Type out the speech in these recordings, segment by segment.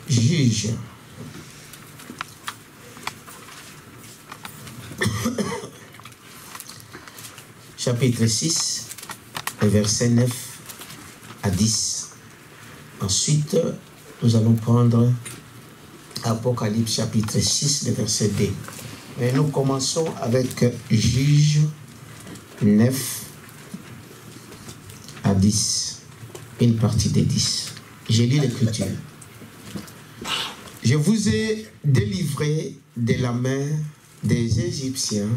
Juge. Chapitre 6, versets 9 à 10. Ensuite, nous allons prendre Apocalypse chapitre 6, le verset 2. Et nous commençons avec Juge 9 à 10. Une partie des 10. J'ai lu l'écriture. Je vous ai délivré de la main des Égyptiens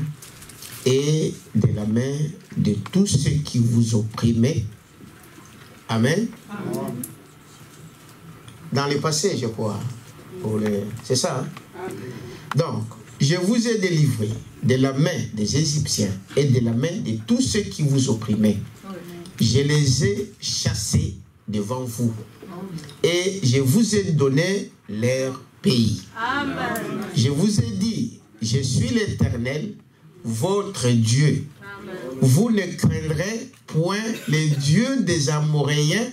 et de la main de tous ceux qui vous opprimaient. Amen. Amen. Dans le passé, je crois. C'est ça. Hein? Donc, je vous ai délivré de la main des Égyptiens et de la main de tous ceux qui vous opprimaient. Je les ai chassés devant vous. Et je vous ai donné leur pays. Amen. Je vous ai dit, je suis l'Éternel, votre Dieu. Amen. Vous ne craindrez point les dieux des Amoréens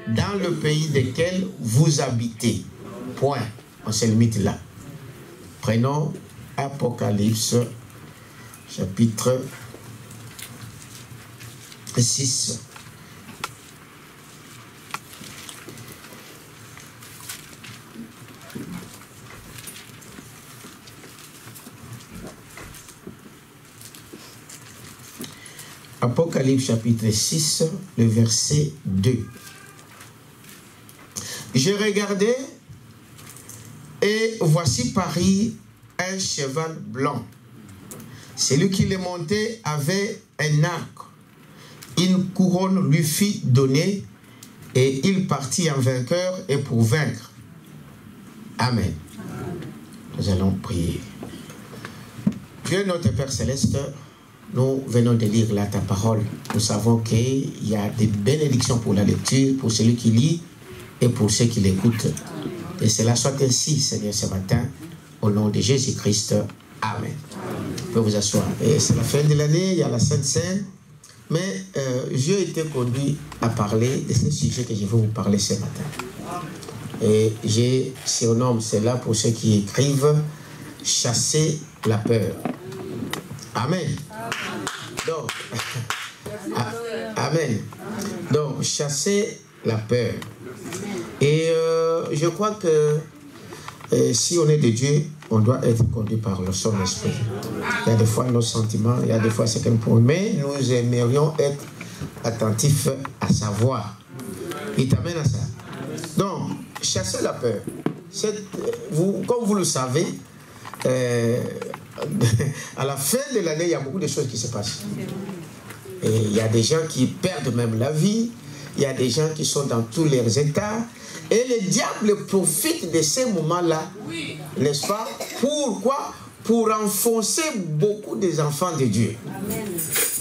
dans le pays desquels vous habitez. Point. On se limite là. Prenons Apocalypse, chapitre 6. Apocalypse chapitre 6, le verset 2. Je regardais et voici parut un cheval blanc. Celui qui le montait avait un arc. Une couronne lui fut donnée et il partit en vainqueur et pour vaincre. Amen. Nous allons prier. Dieu notre Père Céleste, nous venons de lire là ta parole. Nous savons qu'il y a des bénédictions pour la lecture, pour celui qui lit et pour ceux qui l'écoutent. Et cela soit ainsi, Seigneur, ce matin, au nom de Jésus-Christ. Amen. Vous pouvez vous asseoir. Et c'est la fin de l'année, il y a la Sainte Seine. Mais j'ai été conduit à parler de ce sujet que je vais vous parler ce matin. Et j'ai surnommé cela pour ceux qui écrivent « Chasser la peur ». Amen. Donc, amen. Donc, chasser la peur. Et je crois que si on est de Dieu, on doit être conduit par son esprit. Il y a des fois nos sentiments, il y a des fois ce qu'on peut, mais nous aimerions être attentifs à sa voix. Il t'amène à ça. Donc, chasser la peur. Comme vous le savez, à la fin de l'année, il y a beaucoup de choses qui se passent. Et il y a des gens qui perdent même la vie. Il y a des gens qui sont dans tous leurs états. Et le diable profite de ces moments-là, n'est-ce pas? Pourquoi? Pour enfoncer beaucoup des enfants de Dieu.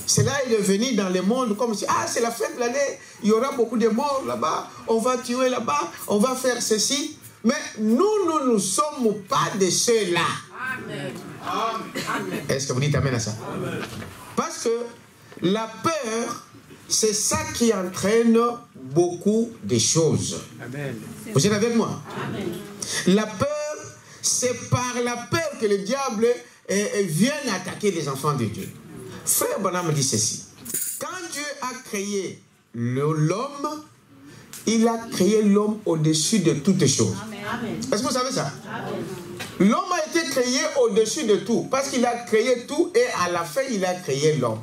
Cela est devenu dans le monde comme si, c'est la fin de l'année, il y aura beaucoup de morts là-bas, on va tuer là-bas, on va faire ceci. Mais nous ne sommes pas de ceux-là. Est-ce que vous dites amen à ça? Amen. Parce que la peur, c'est ça qui entraîne beaucoup de choses. Amen. Vous êtes avec moi? Amen. La peur, c'est par la peur que le diable vient attaquer les enfants de Dieu. Frère Branham dit ceci. Quand Dieu a créé l'homme, il a créé l'homme au-dessus de toutes choses. Est-ce que vous savez ça? L'homme a été créé au-dessus de tout, parce qu'il a créé tout et à la fin, il a créé l'homme.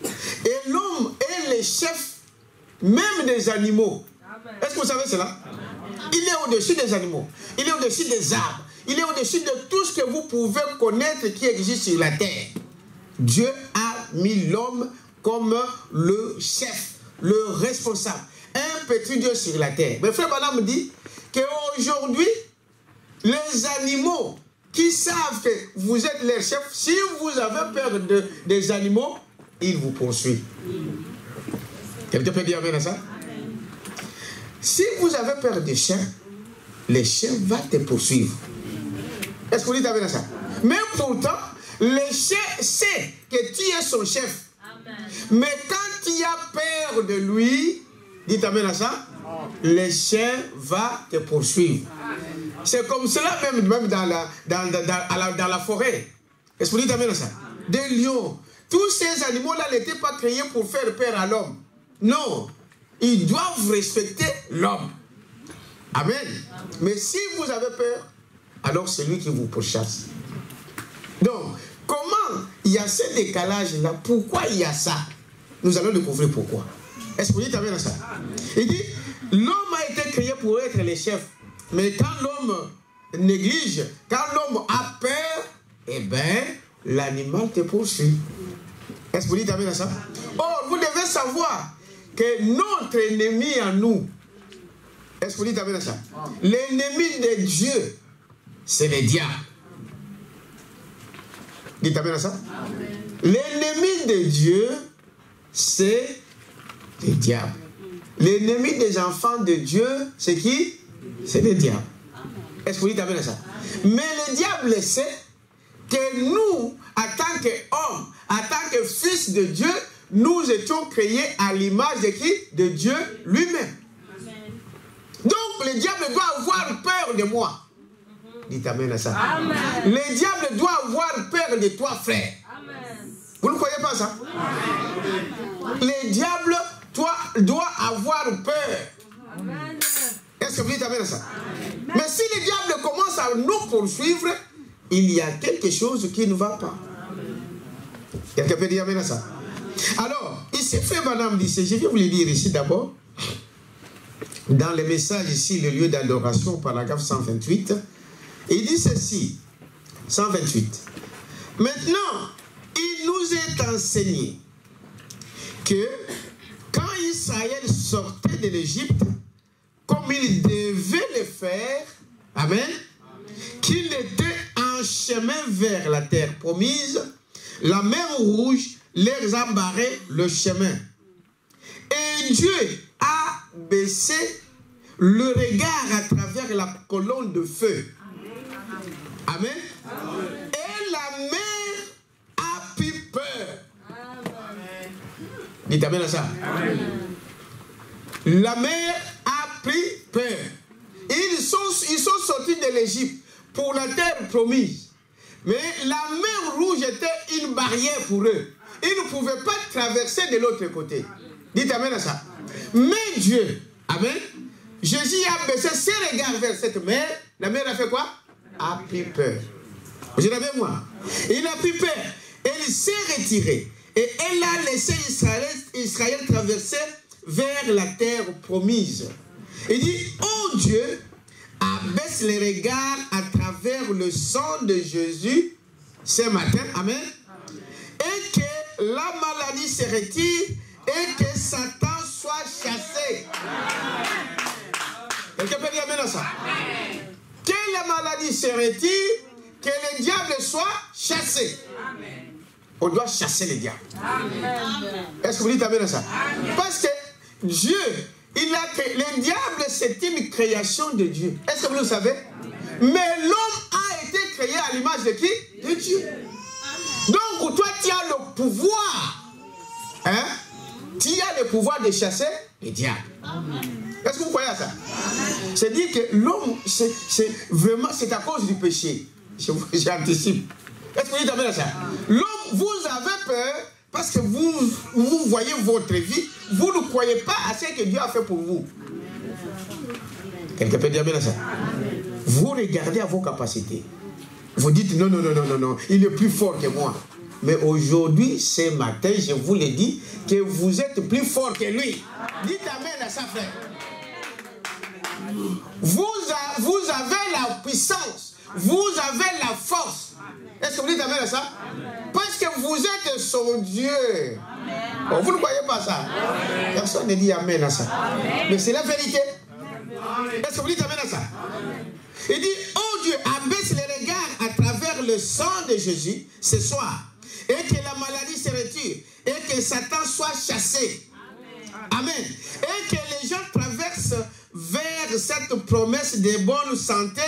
Et l'homme est le chef même des animaux. Est-ce que vous savez cela? Il est au-dessus des animaux, il est au-dessus des arbres, il est au-dessus de tout ce que vous pouvez connaître qui existe sur la terre. Dieu a mis l'homme comme le chef, le responsable, un petit Dieu sur la terre. Mais frère Branham dit qu'aujourd'hui, les animaux qui savent que vous êtes leur chef, si vous avez peur des animaux, ils vous poursuivent. Quelqu'un peut dire amen à ça? Amen. Si vous avez peur des chiens, les chiens vont te poursuivre. Est-ce que vous dites amen à ça? Mais pourtant, le chien sait que tu es son chef. Amen. Mais quand tu as peur de lui, dites amen à ça, le chien va te poursuivre. Amen. C'est comme cela même dans la forêt. Est-ce que vous dites amen à ça? Des lions. Tous ces animaux-là n'étaient pas créés pour faire peur à l'homme. Non. Ils doivent respecter l'homme. Amen. Mais si vous avez peur, alors c'est lui qui vous pourchasse. Donc, comment il y a ce décalage-là? Pourquoi il y a ça? Nous allons découvrir pourquoi. Est-ce que vous dites amen à ça? Il dit, l'homme a été créé pour être le chef. Mais quand l'homme néglige, quand l'homme a peur, eh bien, l'animal te poursuit. Est-ce que vous dites amen à ça? Or, vous devez savoir que notre ennemi à nous, est-ce que vous dites amen à ça? L'ennemi de Dieu, c'est le diable. Dites amen à ça? L'ennemi de Dieu, c'est le diable. L'ennemi des enfants de Dieu, c'est qui? C'est le diable. Est-ce que vous dites amen à ça? Mais le diable sait que nous, en tant qu'hommes, en tant que fils de Dieu, nous étions créés à l'image de qui? De Dieu lui-même. Donc le diable doit avoir peur de moi. Dites amen à ça. Amen. Le diable doit avoir peur de toi, frère. Amen. Vous ne croyez pas ça? Amen. Le diable doit avoir peur. Amen. Est-ce que vous dites amen à ça? Amen. Mais si le diable commence à nous poursuivre, il y a quelque chose qui ne va pas. Quelqu'un peut dire amen à ça? Alors, ici, frère Madame dit, je vais vous le dire ici d'abord. Dans le message ici, le lieu d'adoration, paragraphe 128, il dit ceci, 128. Maintenant, il nous est enseigné que quand Israël sortait de l'Égypte, comme il devait le faire, amen, qu'il était en chemin vers la terre promise, la mer Rouge leur a barré le chemin. Et Dieu a baissé le regard à travers la colonne de feu. Amen. Amen. Et la mer a pris peur. Amen. Dites amen à ça. Amen. La mer a pris peur. Ils sont sortis de l'Égypte pour la terre promise. Mais la mer Rouge était une barrière pour eux. Ils ne pouvaient pas traverser de l'autre côté. Dites amen à ça. Mais Dieu, amen, Jésus a baissé ses regards vers cette mer. La mer a fait quoi? A pris peur. Vous êtes avec moi? Il a pris peur. Elle s'est retirée. Et elle a laissé Israël traverser vers la terre promise. Il dit, oh Dieu, abaisse les regards à travers le sang de Jésus ce matin. Amen. Et que la maladie se retire et que Satan soit chassé. Quelqu'un peut dire amen à ça? Que la maladie se retire, que le diable soit chassé. Amen. On doit chasser le diable. Est-ce que vous dites amen à ça? Amen. Parce que Dieu, le diable, c'est une création de Dieu. Est-ce que vous le savez? Mais l'homme a été créé à l'image de qui? De Dieu. Donc, toi, tu as le pouvoir. Hein? Tu as le pouvoir de chasser le diable. Est-ce que vous croyez à ça? C'est dire que l'homme, c'est vraiment, c'est à cause du péché. J'anticipe. Est-ce que vous dites amen à ça? L'homme, vous avez peur parce que vous voyez votre vie, vous ne croyez pas à ce que Dieu a fait pour vous. Quelqu'un peut dire amen à ça? Vous regardez à vos capacités. Vous dites non, non, non, non, non, non, il est plus fort que moi. Mais aujourd'hui, ce matin, je vous le dis, que vous êtes plus fort que lui. Dites amen à ça, frère. Vous avez la puissance. Vous avez la force. Est-ce que vous dites amen à ça? Parce que vous êtes son Dieu. Oh, vous ne croyez pas ça? Personne ne dit amen à ça. Mais c'est la vérité. Est-ce que vous dites amen à ça? Il dit, oh Dieu, abaisse les regards à travers le sang de Jésus ce soir. Et que la maladie se retire. Et que Satan soit chassé. Amen. Et que les gens traversent vers cette promesse de bonne santé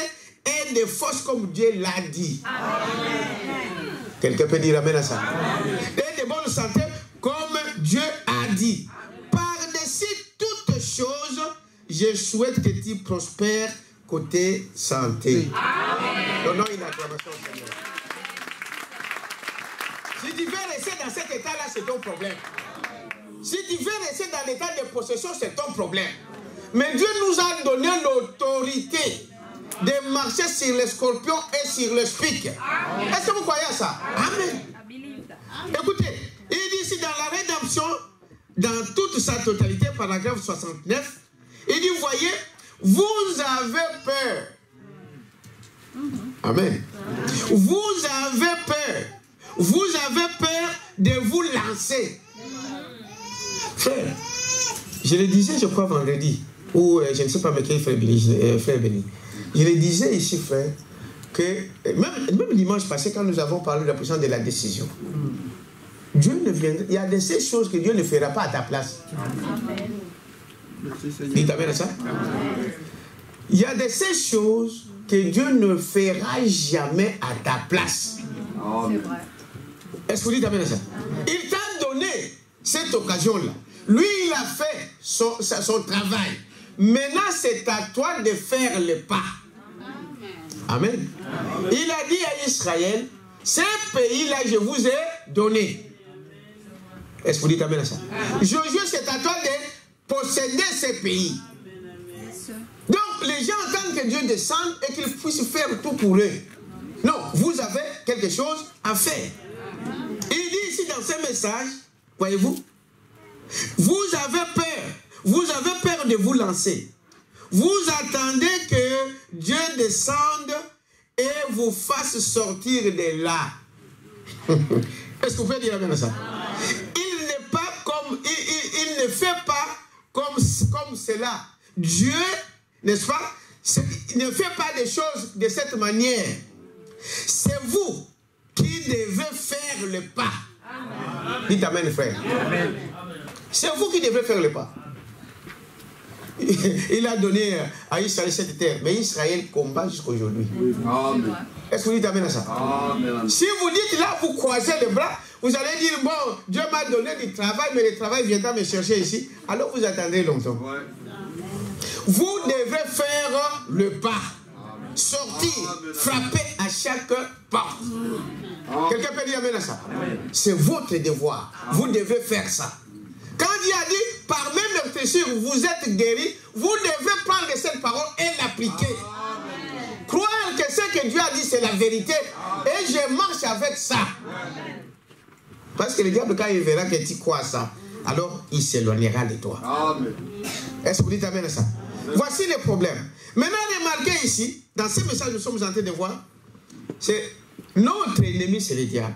et de force comme Dieu l'a dit. Amen. Quelqu'un peut dire amen à ça? Amen. Et de bonne santé comme Dieu a dit. Par-dessus toutes choses, je souhaite que tu prospères côté santé. Donnons une acclamation au Seigneur. Si tu veux rester dans cet état-là, c'est ton problème. Si tu veux rester dans l'état de possession, c'est ton problème. Mais Dieu nous a donné l'autorité de marcher sur les scorpions et sur les spics. Est-ce que vous croyez à ça? Amen. Écoutez, il dit ici dans la rédemption, dans toute sa totalité, paragraphe 69, il dit, voyez, vous avez peur. Amen. Vous avez peur. Vous avez peur de vous lancer. Frère, je le disais, je crois, vendredi, ou je ne sais pas, mais quel frère Béni. Je le disais ici, frère, que même dimanche passé, quand nous avons parlé de la puissance de la décision, Dieu ne viendra, il y a de ces choses que Dieu ne fera pas à ta place. Amen. Dites amen à ça. Il y a de ces choses que Dieu ne fera jamais à ta place. C'est vrai. Est-ce que vous dites amen à ça? Il t'a donné cette occasion-là. Lui, il a fait son travail. Maintenant, c'est à toi de faire le pas. Amen. Il a dit à Israël, ce pays-là, je vous ai donné. Est-ce que vous dites amen à ça? Josué, c'est à toi de posséder ce pays. Donc, les gens attendent que Dieu descende et qu'il puisse faire tout pour eux. Non, vous avez quelque chose à faire. Il dit ici dans ce message, voyez-vous, vous avez peur de vous lancer. Vous attendez que Dieu descende et vous fasse sortir de là. Est-ce que vous pouvez dire amen à ça? Il n'est pas comme, il ne fait pas comme cela. Dieu, n'est-ce pas, ne fait pas des choses de cette manière. C'est vous qui devez faire le pas. Amen. Dites amen, frère. C'est vous qui devez faire le pas. Il a donné à Israël cette terre, mais Israël combat jusqu'à aujourd'hui. Est-ce que vous dites amen à ça? Amen. Si vous dites là, vous croisez les bras, vous allez dire, bon, Dieu m'a donné du travail, mais le travail viendra me chercher ici. Alors vous attendrez longtemps. Ouais. Vous devez faire le pas. Sortir, frapper à chaque porte. Quelqu'un peut dire amen à ça? C'est votre devoir. Vous devez faire ça. Quand Dieu a dit, par même meurtrissure, vous êtes guéris, vous devez prendre cette parole et l'appliquer. Croire que ce que Dieu a dit, c'est la vérité. Et je marche avec ça. Parce que le diable, quand il verra que tu crois ça, alors il s'éloignera de toi. Est-ce que vous dites amen à ça? Voici le problème. Maintenant, remarquez ici, dans ce message que nous sommes en train de voir, c'est notre ennemi, c'est le diable.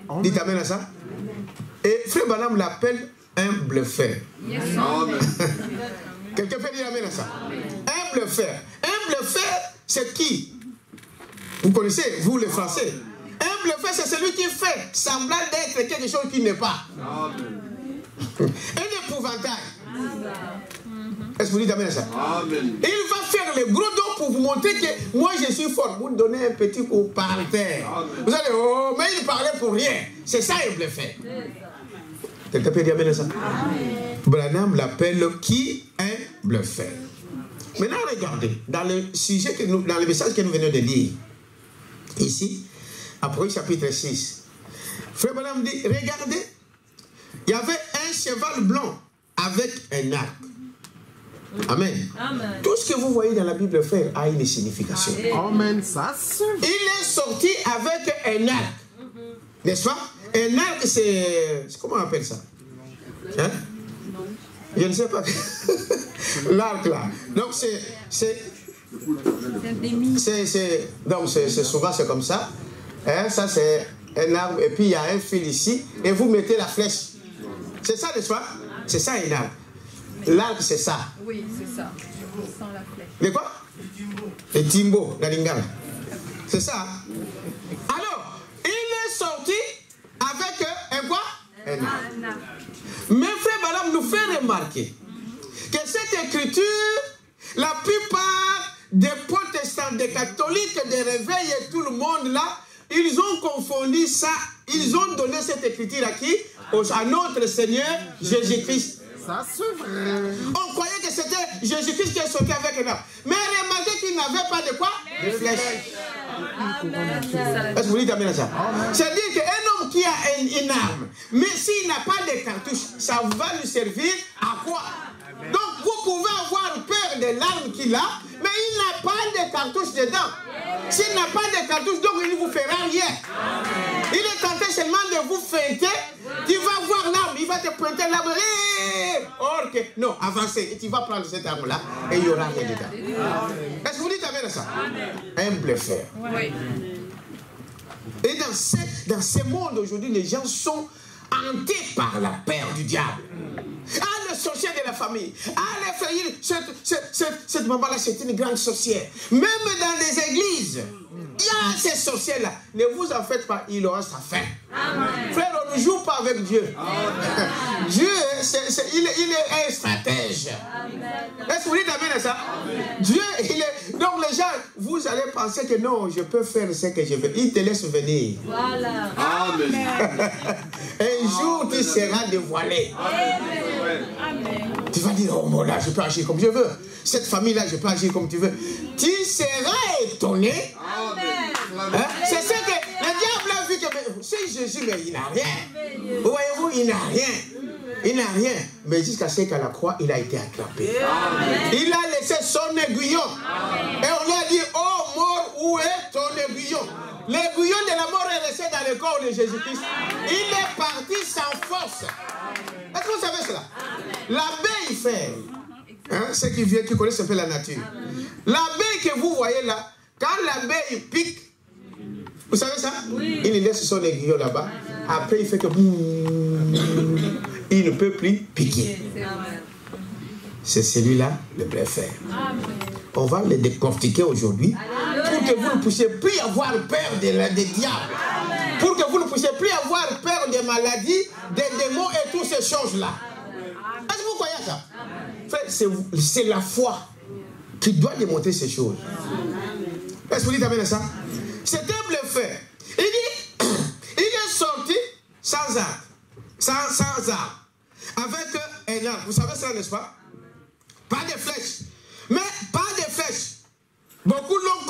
Amen. Dites amen à ça. Et Frère Branham l'appelle un bluffeur. Yes. Quelqu'un peut dire amen à ça? Un bluffeur. Un bluffeur, c'est qui? Vous connaissez, vous les Français. Un bluffeur, c'est celui qui fait semblant d'être quelque chose qui n'est pas. Un épouvantail. Est-ce que vous dites amen à ça? Amen. Et il va faire le gros dos pour vous montrer que moi je suis fort. Vous donnez un petit coup par terre. Amen. Vous allez, oh, mais il parlait pour rien. C'est ça il bluffait. Quelqu'un peut dire amen à ça? Branham l'appelle qui? Un bluffeur. Maintenant regardez, dans le sujet, dans le message que nous venons de lire, ici, Apocalypse chapitre 6, Frère Branham dit, regardez, il y avait un cheval blanc avec un arc. Amen. Amen. Tout ce que vous voyez dans la Bible, frère, a une signification. Amen. Ça, il est sorti avec un arc. N'est-ce pas? Un arc, c'est... Comment on appelle ça? Hein? Je ne sais pas. L'arc, là. Donc, donc, c'est souvent, c'est comme ça. Hein? Ça, c'est un arbre. Et puis, il y a un fil ici. Et vous mettez la flèche. C'est ça, n'est-ce pas? C'est ça, un arc. L'arc, c'est ça. Oui, c'est ça. Sans la flèche. Mais quoi? Le timbo, la lingala. C'est ça. Alors, il est sorti avec un quoi? Un arc. Mais Frère Branham nous fait remarquer que cette écriture, la plupart des protestants, des catholiques, des réveils et tout le monde là, ils ont confondu ça. Ils ont donné cette écriture à qui? À notre Seigneur Jésus-Christ. Ça, c'est vrai. On croyait que c'était Jésus-Christ qui est sorti avec un arc. Mais remarquez qu'il qui n'avait pas de quoi? De flèches. Est-ce que vous dites amen à ça? C'est-à-dire qu'un homme qui a une arme, mais s'il n'a pas de cartouche, ça va lui servir à quoi? Donc vous pouvez avoir peur de l'arme qu'il a, mais il n'a pas de cartouche dedans. S'il n'a pas de cartouche, donc il ne vous fera rien. Il est tenté seulement de vous feinter. Tu vas voir l'arme, il va te pointer l'arme. Or que, non, avancez. Et tu vas prendre cette arme-là et il n'y aura rien dedans. Est-ce que vous dites amen à ça? Un bluffeur. Oui. Et dans ce monde aujourd'hui, les gens sont hantés par la peur du diable. Ah, le sorcier de la famille. Ah, les frères, cette maman-là, c'est une grande sorcière. Même dans les églises, il y a ces sorciers-là. Ne vous en faites pas, il aura sa fin. Amen. Frère, on ne joue pas avec Dieu. Amen. Dieu, il est un stratège. Est-ce que vous dites amen à ça? Amen. Dieu, il est... Donc les gens, vous allez penser que non, je peux faire ce que je veux. Il te laisse venir. Voilà. Amen. Un jour, tu seras dévoilé. Amen. Amen. Tu vas dire, oh mon là, je peux agir comme je veux. Cette famille-là, je peux agir comme tu veux. Tu seras étonné. Hein? C'est ce que le diable a vu que c'est Jésus, mais il n'a rien. Voyez-vous, il n'a rien. Il n'a rien. Mais jusqu'à ce qu'à la croix, il a été attrapé. Amen. Il a laissé son aiguillon. Amen. Et on lui a dit, oh mort, où est ton aiguillon? L'aiguillon de la mort est resté dans le corps de Jésus-Christ. Il est parti sans force. Est-ce que vous savez cela? L'abeille fait. Hein, ceux qui connaissent un peu la nature. L'abeille que vous voyez là, quand l'abeille pique, vous savez ça? Oui. Il laisse son aiguillon là-bas. Après, il fait que... il ne peut plus piquer. C'est celui-là le préfère. On va le décortiquer aujourd'hui pour que vous ne puissiez plus avoir peur des diables. Pour que vous ne puissiez plus avoir peur des maladies, des démons et toutes ces choses-là. Est-ce que vous croyez ça? C'est la foi qui doit démontrer ces choses. Est-ce que vous dites amen à ça? C'est un bluffeur. Il dit, il est sorti sans arme. Sans arme. Avec un arme. Vous savez ça, n'est-ce pas? Pas de flèches. Mais pas de flèches. Beaucoup l'ont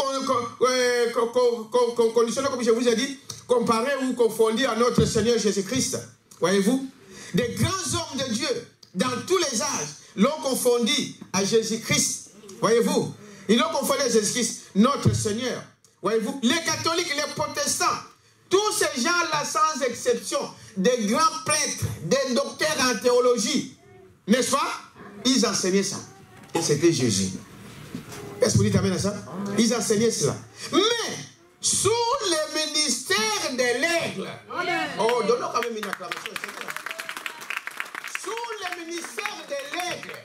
conditionné, comme je vous ai dit, comparé ou confondu à notre Seigneur Jésus-Christ. Voyez-vous? Des grands hommes de Dieu, dans tous les âges, l'ont confondu à Jésus-Christ. Voyez-vous? Ils l'ont confondu à Jésus-Christ, notre Seigneur. Voyez-vous? Les catholiques, les protestants, tous ces gens-là, sans exception, des grands prêtres, des docteurs en théologie, n'est-ce pas? Ils enseignaient ça. Et c'était Jésus. Est-ce que vous dites amen à ça? Ils enseignaient cela. Mais, sous le ministère de l'aigle, oh, donnons quand même une acclamation. Sous le ministère de l'aigle,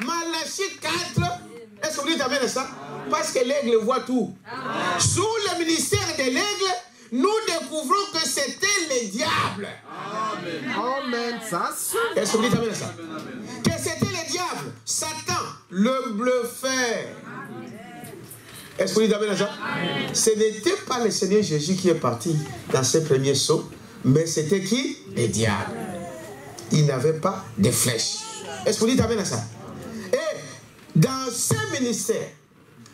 Malachie 4, est-ce que vous dites amen à ça? Parce que l'aigle voit tout. Sous le ministère de l'aigle, nous découvrons que c'était le diable. Amen. Amen. Est-ce que vous dites amen à ça? Que c'était le diable, Satan, le bluffeur. Est-ce que vous dites amen à ça? Amen. Ce n'était pas le Seigneur Jésus qui est parti dans ses premiers sauts, mais c'était qui? Le diable. Il n'avait pas de flèches. Est-ce que vous dites amen à ça? Et dans ce ministère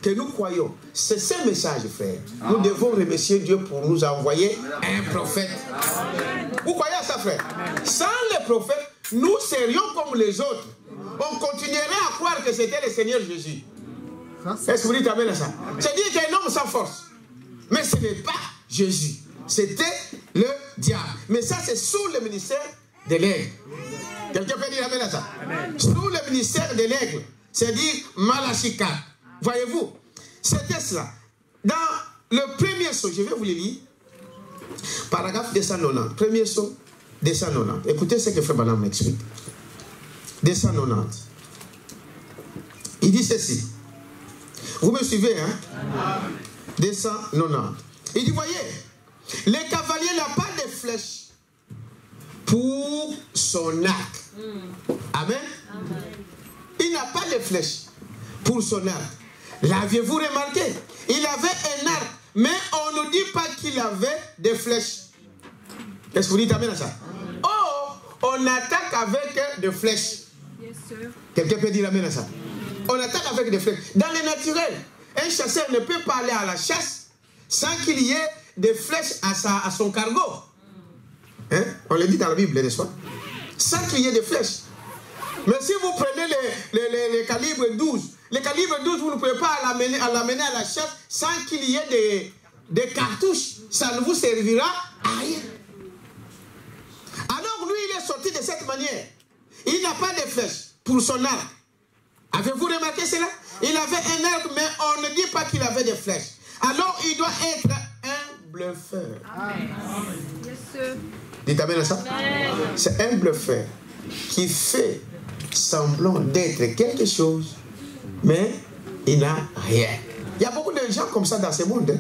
que nous croyons, c'est ce message, frère. Nous devons remercier Dieu pour nous envoyer un prophète. Vous croyez à ça, frère? Sans le prophète, nous serions comme les autres. On continuerait à croire que c'était le Seigneur Jésus. Est-ce que vous dites amen à ça? C'est-à-dire qu'un homme sans force. Mais ce n'est pas Jésus. C'était le diable. Mais ça, c'est sous le ministère de l'aigle. Quelqu'un peut dire amen à ça? Sous le ministère de l'aigle. C'est-à-dire Malachie 4. Voyez-vous? C'était cela. Dans le premier saut, je vais vous le lire. Paragraphe 290. Premier saut, 290. Écoutez ce que Frère Branham m'explique. 290. Il dit ceci. Vous me suivez, hein? 290. Il dit, voyez, le cavalier n'a pas de flèche pour son arc. Amen? Il n'a pas de flèche pour son arc. L'aviez-vous remarqué? Il avait un arc, mais on ne dit pas qu'il avait des flèches. Est-ce que vous dites amen à ça? Oh, on attaque avec des flèches. Quelqu'un peut dire amen à ça? On attaque avec des flèches. Dans le naturel, un Un chasseur ne peut pas aller à la chasse sans qu'il y ait des flèches à son cargo. Hein? On le dit dans la Bible, n'est-ce pas? Sans qu'il y ait des flèches. Mais si vous prenez les calibres 12, les calibres 12, vous ne pouvez pas l'amener à la chasse sans qu'il y ait des cartouches. Ça ne vous servira à rien. Alors lui, il est sorti de cette manière. Il n'a pas de flèches pour son arc. Avez-vous remarqué cela? Il avait un arc, mais on ne dit pas qu'il avait des flèches. Alors il doit être un bluffeur. Amen. Dites amen à ça. C'est un bluffeur qui fait semblant d'être quelque chose, mais il n'a rien. Il y a beaucoup de gens comme ça dans ce monde.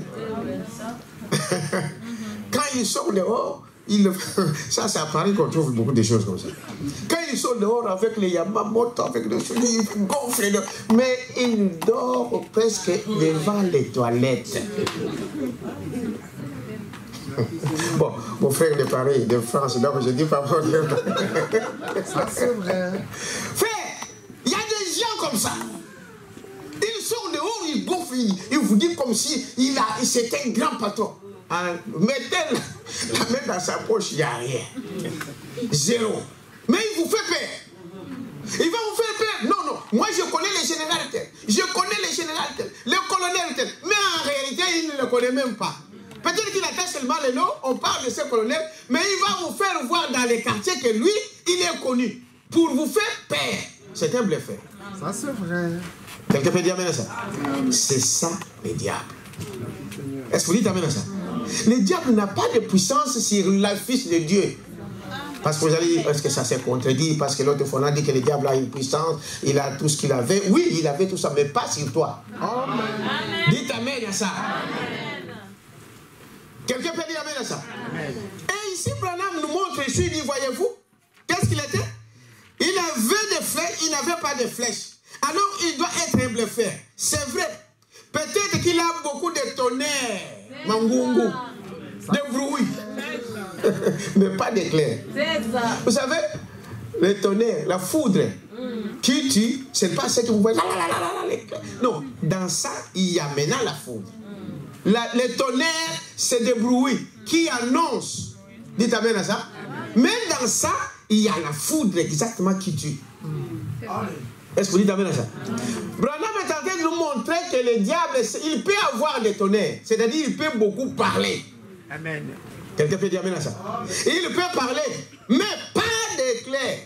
Quand ils sortent dehors, ça c'est à Paris qu'on trouve beaucoup de choses comme ça. Quand ils sont dehors avec les Yamamoto, avec les choses, ils gonflent, mais ils dorment presque devant les toilettes. Bon, mon frère de Paris, de France, donc je dis pas pour ça c'est vrai. Frère, il y a des gens comme ça. Ils sont dehors, ils gonflent, ils vous disent comme si c'était un grand patron. Mettez la main dans sa poche, il n'y a rien. Zéro. Mais il vous fait peur. Il va vous faire peur. Non, non. Moi, je connais les généraux tel. Je connais les généraux tel. Le colonel tel. Mais en réalité, il ne le connaît même pas. Peut-être qu'il attend seulement le nom. On parle de ce colonel. Mais il va vous faire voir dans les quartiers que lui, il est connu. Pour vous faire peur. C'est un bluffeur. Ça, c'est vrai. Quelqu'un peut dire amen à ça? C'est ça, le diable. Est-ce que vous dites amen à ça? Le diable n'a pas de puissance sur le Fils de Dieu. Parce que vous allez dire, est-ce que ça s'est contredit? Parce que l'autre fois, on a dit que le diable a une puissance, il a tout ce qu'il avait. Oui, il avait tout ça, mais pas sur toi. Amen. Dites amen à ça. Amen. Quelqu'un peut dire amen à ça? Amen. Et ici, Branham nous montre ici, il dit, voyez-vous, qu'est-ce qu'il était? Il avait des flèches, il n'avait pas de flèches. Alors, il doit être un bluffeur. C'est vrai. Peut-être qu'il a beaucoup de tonnerre, mangungu, de bruit, mais pas d'éclair. Vous savez, le tonnerre, la foudre qui tue, c'est pas ce que vous voyez. Non, dans ça, il y a maintenant la foudre. Le tonnerre, c'est des bruits qui annoncent. Dites amen à ça. Même dans ça, il y a la foudre exactement qui tue. Est-ce que vous dites amen à ça? Branham est en train de nous montrer que le diable, il peut avoir des tonnerres. C'est-à-dire, il peut beaucoup parler. Amen. Quelqu'un peut dire amen à ça? Il peut parler, mais pas d'éclair.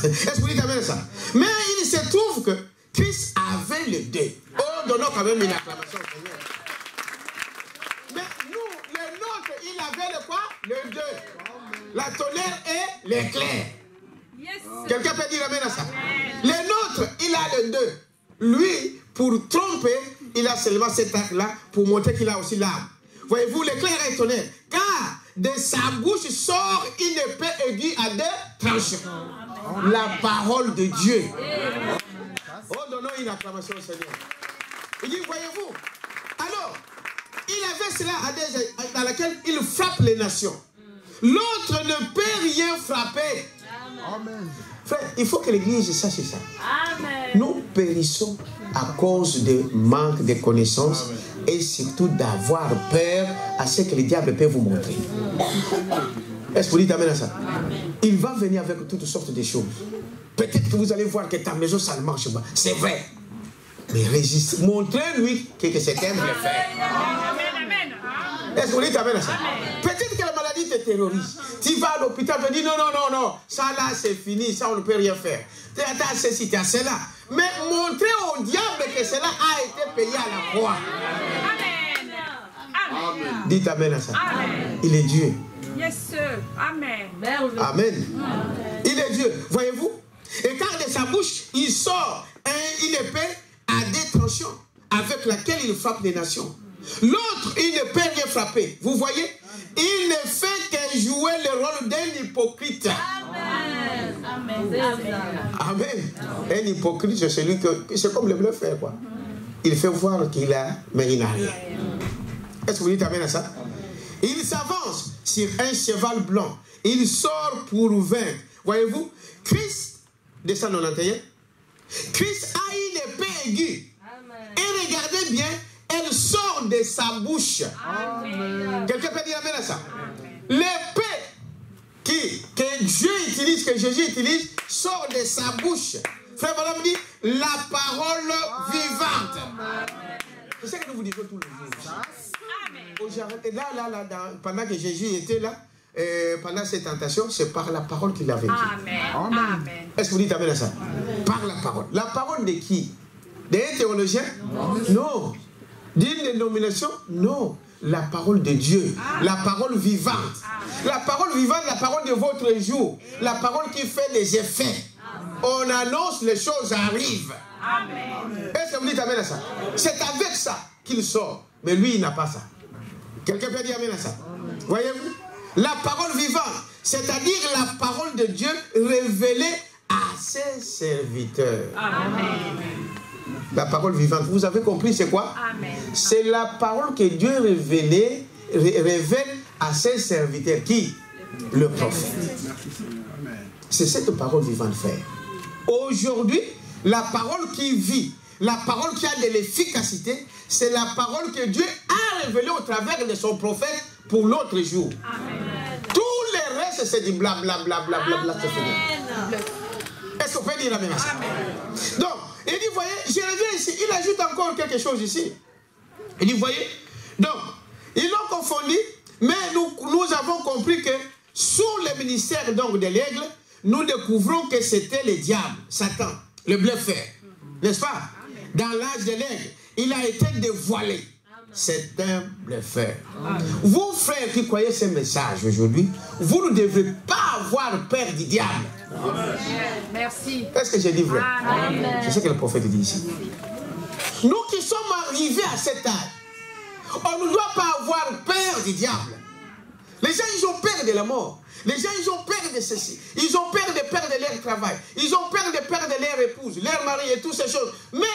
Est-ce que vous dites amen à ça? Mais il se trouve que Christ avait les deux. Oh, donnons quand même une acclamation au Seigneur. Mais nous, le nôtre, il avait le quoi? Le deux. La tonnerre et l'éclair. Yes. Quelqu'un peut dire amen à ça? Amen. Le nôtre, il a les deux. Lui, pour tromper, il a seulement cet acte-là pour montrer qu'il a aussi l'âme. Voyez-vous, l'éclair est tonnerre. Car de sa bouche sort une épée aiguë à deux tranchants. La parole de Dieu. Oh, donnons une acclamation au Seigneur. Il dit, voyez-vous, alors, il avait cela dans laquelle il frappe les nations. L'autre ne peut rien frapper. Amen. Frère, il faut que l'Église sache ça. Amen. Nous périssons à cause de manque de connaissances. Amen. Et surtout d'avoir peur à ce que le diable peut vous montrer. Est-ce que vous dites amen à ça? Amen. Il va venir avec toutes sortes de choses. Peut-être que vous allez voir que ta maison ça ne marche pas. C'est vrai. Mais résistez. Montrez-lui que c'est un bluffeur. Est-ce que vous dites amen à ça? Peut-être que la maladie te terrorise. Tu vas à l'hôpital, tu dis non, non, non, non. Ça là, c'est fini. Ça, on ne peut rien faire. Tu as ceci, tu as cela. Mais montrez au diable que cela a été payé à la croix. Amen. Amen. Dites amen à ça. Amen. Il est Dieu. Yes, sir. Amen. Amen. Il est Dieu. Voyez-vous? Et car de sa bouche, il sort une épée à deux tranchants avec laquelle il frappe les nations. L'autre, il ne peut rien frapper. Vous voyez? Il ne fait que jouer le rôle d'un hypocrite. Amen. Amen. Amen. Un hypocrite, c'est celui que... C'est comme le bluffeur, quoi. Il fait voir qu'il a, mais il n'a rien. Est-ce que vous dites amen à ça? Il s'avance sur un cheval blanc. Il sort pour vaincre. Voyez-vous? Christ, descend 91. Christ a une épée aiguë. Et regardez très bien, elle sort de sa bouche. Quelqu'un peut dire amen à ça? L'épée que Dieu utilise, que Jésus utilise, sort de sa bouche. Frère Madame dit, la parole vivante. C'est ça que nous vous disons tous les jours. Et là, pendant que Jésus était là, pendant cette tentation, c'est par la parole qu'il avait dit. Amen. Est-ce que vous dites amen à ça? Par la parole. La parole de qui? D'un théologien? Non. D'une dénomination? Non. La parole de Dieu. La parole vivante. La parole vivante, la parole de votre jour. La parole qui fait des effets. On annonce, les choses arrivent. Est-ce que vous dites amen à ça? C'est avec ça qu'il sort. Mais lui, il n'a pas ça. Quelqu'un peut dire amen à ça? Voyez-vous? La parole vivante, c'est-à-dire la parole de Dieu révélée à ses serviteurs. Amen. La parole vivante, vous avez compris c'est quoi? C'est la parole que Dieu révèle à ses serviteurs. Qui? Le prophète. C'est cette parole vivante, frère. Aujourd'hui, la parole qui vit, la parole qui a de l'efficacité, c'est la parole que Dieu a révélée au travers de son prophète pour l'autre jour. Amen. Tous les restes, c'est du blablabla, c'est fini. Est-ce qu'on peut dire amen à ça? Donc, il dit, voyez, je reviens ici, il ajoute encore quelque chose ici. Il dit, voyez, donc, ils l'ont confondu, mais nous avons compris que sous le ministère donc de l'aigle, nous découvrons que c'était le diable, Satan, le bluffeur. N'est-ce pas? Dans l'âge de l'aigle, il a été dévoilé. C'est un bluffeur. Vous, frères qui croyez ce message aujourd'hui, vous ne devez pas avoir peur du diable. Amen. Merci. Est-ce que j'ai dit vrai? C'est ce que le prophète dit ici. Nous qui sommes arrivés à cet âge, on ne doit pas avoir peur du diable. Les gens, ils ont peur de la mort. Les gens, ils ont peur de ceci. Ils ont peur de perdre leur travail. Ils ont peur de perdre leur épouse, leur mari et toutes ces choses. Mais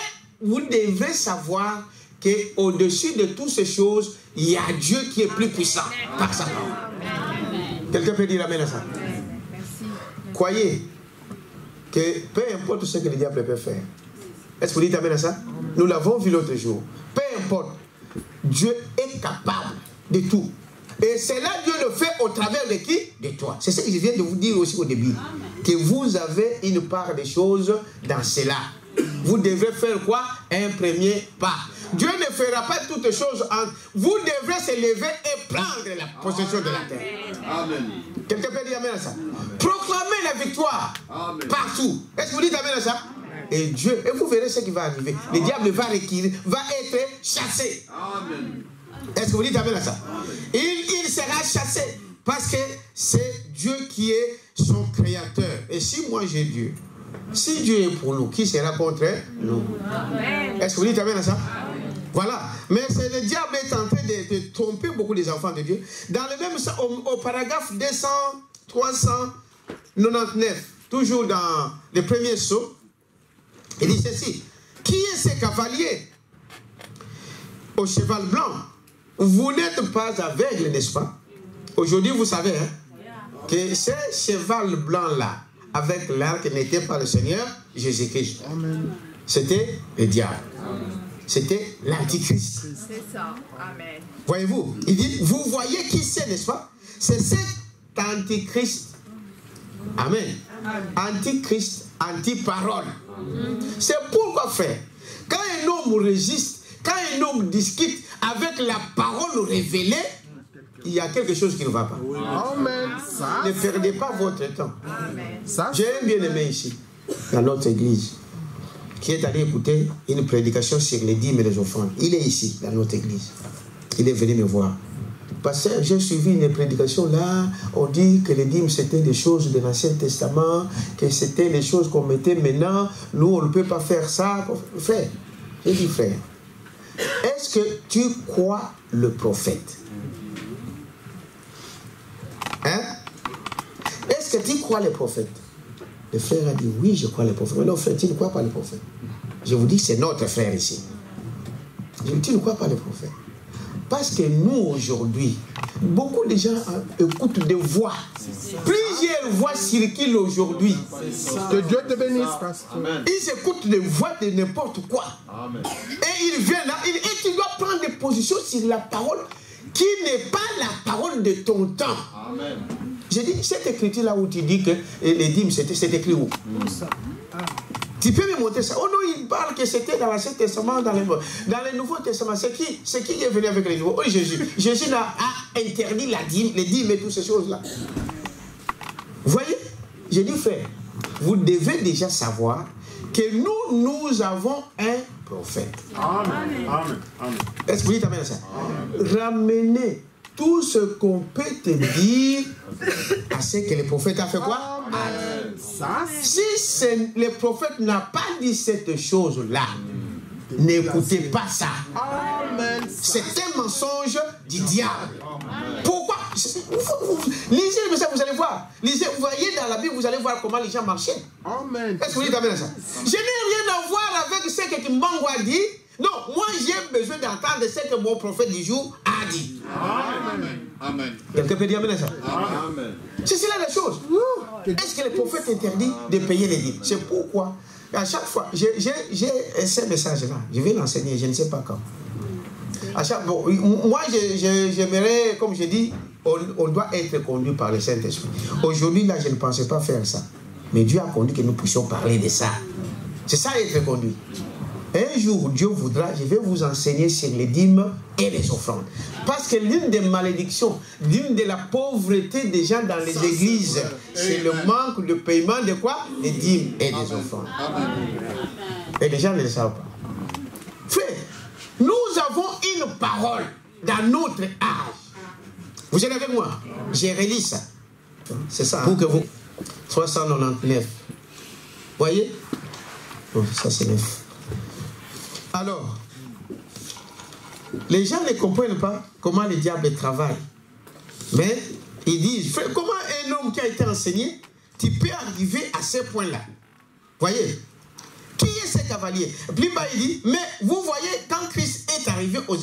vous devrez savoir qu'au-dessus de toutes ces choses, il y a Dieu qui est plus puissant par sa parole. Quelqu'un peut dire amen à ça? Croyez que peu importe ce que le diable peut faire. Est-ce que vous dites amen à ça? Nous l'avons vu l'autre jour. Peu importe, Dieu est capable de tout. Et cela, Dieu le fait au travers de qui? De toi. C'est ce que je viens de vous dire aussi au début. Que vous avez une part des choses dans cela. Vous devrez faire quoi? Un premier pas. Dieu ne fera pas toutes choses. Vous devrez se lever et prendre la possession de la terre. Amen. Quelqu'un peut dire amen à ça? Amen. Proclamez la victoire. Amen. Partout. Est-ce que vous dites amen à ça? Et Dieu, et vous verrez ce qui va arriver. Le diable va être chassé. Amen. Est-ce que vous dites amen à ça? Il sera chassé. Parce que c'est Dieu qui est son créateur. Et si moi j'ai Dieu, si Dieu est pour nous, qui sera contre nous? Est-ce que vous dites amen à ça? Voilà. Mais c'est le diable est en train de tromper beaucoup des enfants de Dieu. Dans le même sens, au paragraphe 399, toujours dans le premier sceau, il dit ceci. Qui est ce cavalier au cheval blanc? Vous n'êtes pas aveugle, n'est-ce pas? Aujourd'hui, vous savez que ce cheval blanc-là, avec l'arc, n'était pas le Seigneur Jésus-Christ. C'était le diable. C'était l'antichrist. C'est ça. Amen. Voyez-vous? Il dit, vous voyez qui c'est, n'est-ce pas? C'est cet antichrist. Amen. Antichrist, anti-parole. C'est pourquoi, frère, quand un homme résiste, quand un homme discute avec la parole révélée, il y a quelque chose qui ne va pas. Amen. Ne perdez pas votre temps. J'ai un bien-aimé ici, dans notre église, qui est allé écouter une prédication sur les dîmes et les offrandes. Il est ici, dans notre église. Il est venu me voir. Pasteur, j'ai suivi une prédication là, on dit que les dîmes c'était des choses de l'Ancien Testament, que c'était les choses qu'on mettait maintenant, nous on ne peut pas faire ça. Frère, j'ai dit frère, est-ce que tu crois le prophète? Hein? Est-ce que tu crois le prophète? Le frère a dit oui, je crois le prophète. Mais non, frère, tu ne crois pas le prophète. Je vous dis, c'est notre frère ici. Je dis, tu ne crois pas le prophète. Parce que nous, aujourd'hui, beaucoup de gens écoutent des voix. Plusieurs plusieurs voix circulent aujourd'hui. Que Dieu te bénisse, pasteur. Ils écoutent les voix de n'importe quoi. Amen. Et ils viennent là, et tu dois prendre des positions sur la parole qui n'est pas la parole de ton temps. Amen. J'ai dit, cette écriture-là où tu dis que les dîmes, c'est écrit où? Tu peux me montrer ça? Oh non, il parle que c'était dans l'Ancien Testament, dans le Nouveau Testament. C'est qui est venu avec les nouveaux? Oh, Jésus. Jésus a interdit la dîme, les dîmes et toutes ces choses-là. Vous voyez? J'ai dit, frère, vous devez déjà savoir que nous avons un prophète. Amen. Amen. Amen. Est-ce que vous dites amen à ça? Ramenez tout ce qu'on peut te dire à ce que le prophète a fait quoi? Amen. Si le prophète n'a pas dit cette chose-là, n'écoutez pas ça. C'est un mensonge du diable. Pourquoi? Lisez le message, vous allez voir. Lisez, vous voyez dans la Bible, vous allez voir comment les gens marchaient. Amen. Est-ce que vous dites amen à ça? Je n'ai rien à voir avec ce que Kimbango a dit. Non, moi j'ai besoin d'entendre ce que mon prophète du jour a dit. Amen. Amen. Quelqu'un peut dire amen à ça? Amen. C'est cela la chose. Est-ce que le prophète interdit de payer les dîmes? C'est pourquoi, à chaque fois, j'ai ce message-là, je vais l'enseigner, je ne sais pas quand. Moi, j'aimerais, comme je dis, on doit être conduit par le Saint-Esprit. Aujourd'hui, là, je ne pensais pas faire ça. Mais Dieu a conduit que nous puissions parler de ça. C'est ça, être conduit. Un jour, Dieu voudra, je vais vous enseigner sur les dîmes et les offrandes. Parce que l'une des malédictions, l'une de la pauvreté des gens dans les églises, c'est le manque de paiement de quoi? Les dîmes et les offrandes. Et les gens ne le savent pas. Frère, nous avons une parole dans notre âge. Vous êtes avec moi? J'ai relis ça. C'est ça. Pour que vous... 399. Voyez? Oh, ça c'est 9. Alors, les gens ne comprennent pas comment le diable travaille. Mais ils disent, frère, comment un homme qui a été enseigné, tu peux arriver à ce point-là? Voyez? Qui est ce cavalier? Plus bas, il dit, mais vous voyez, quand Christ est arrivé aux...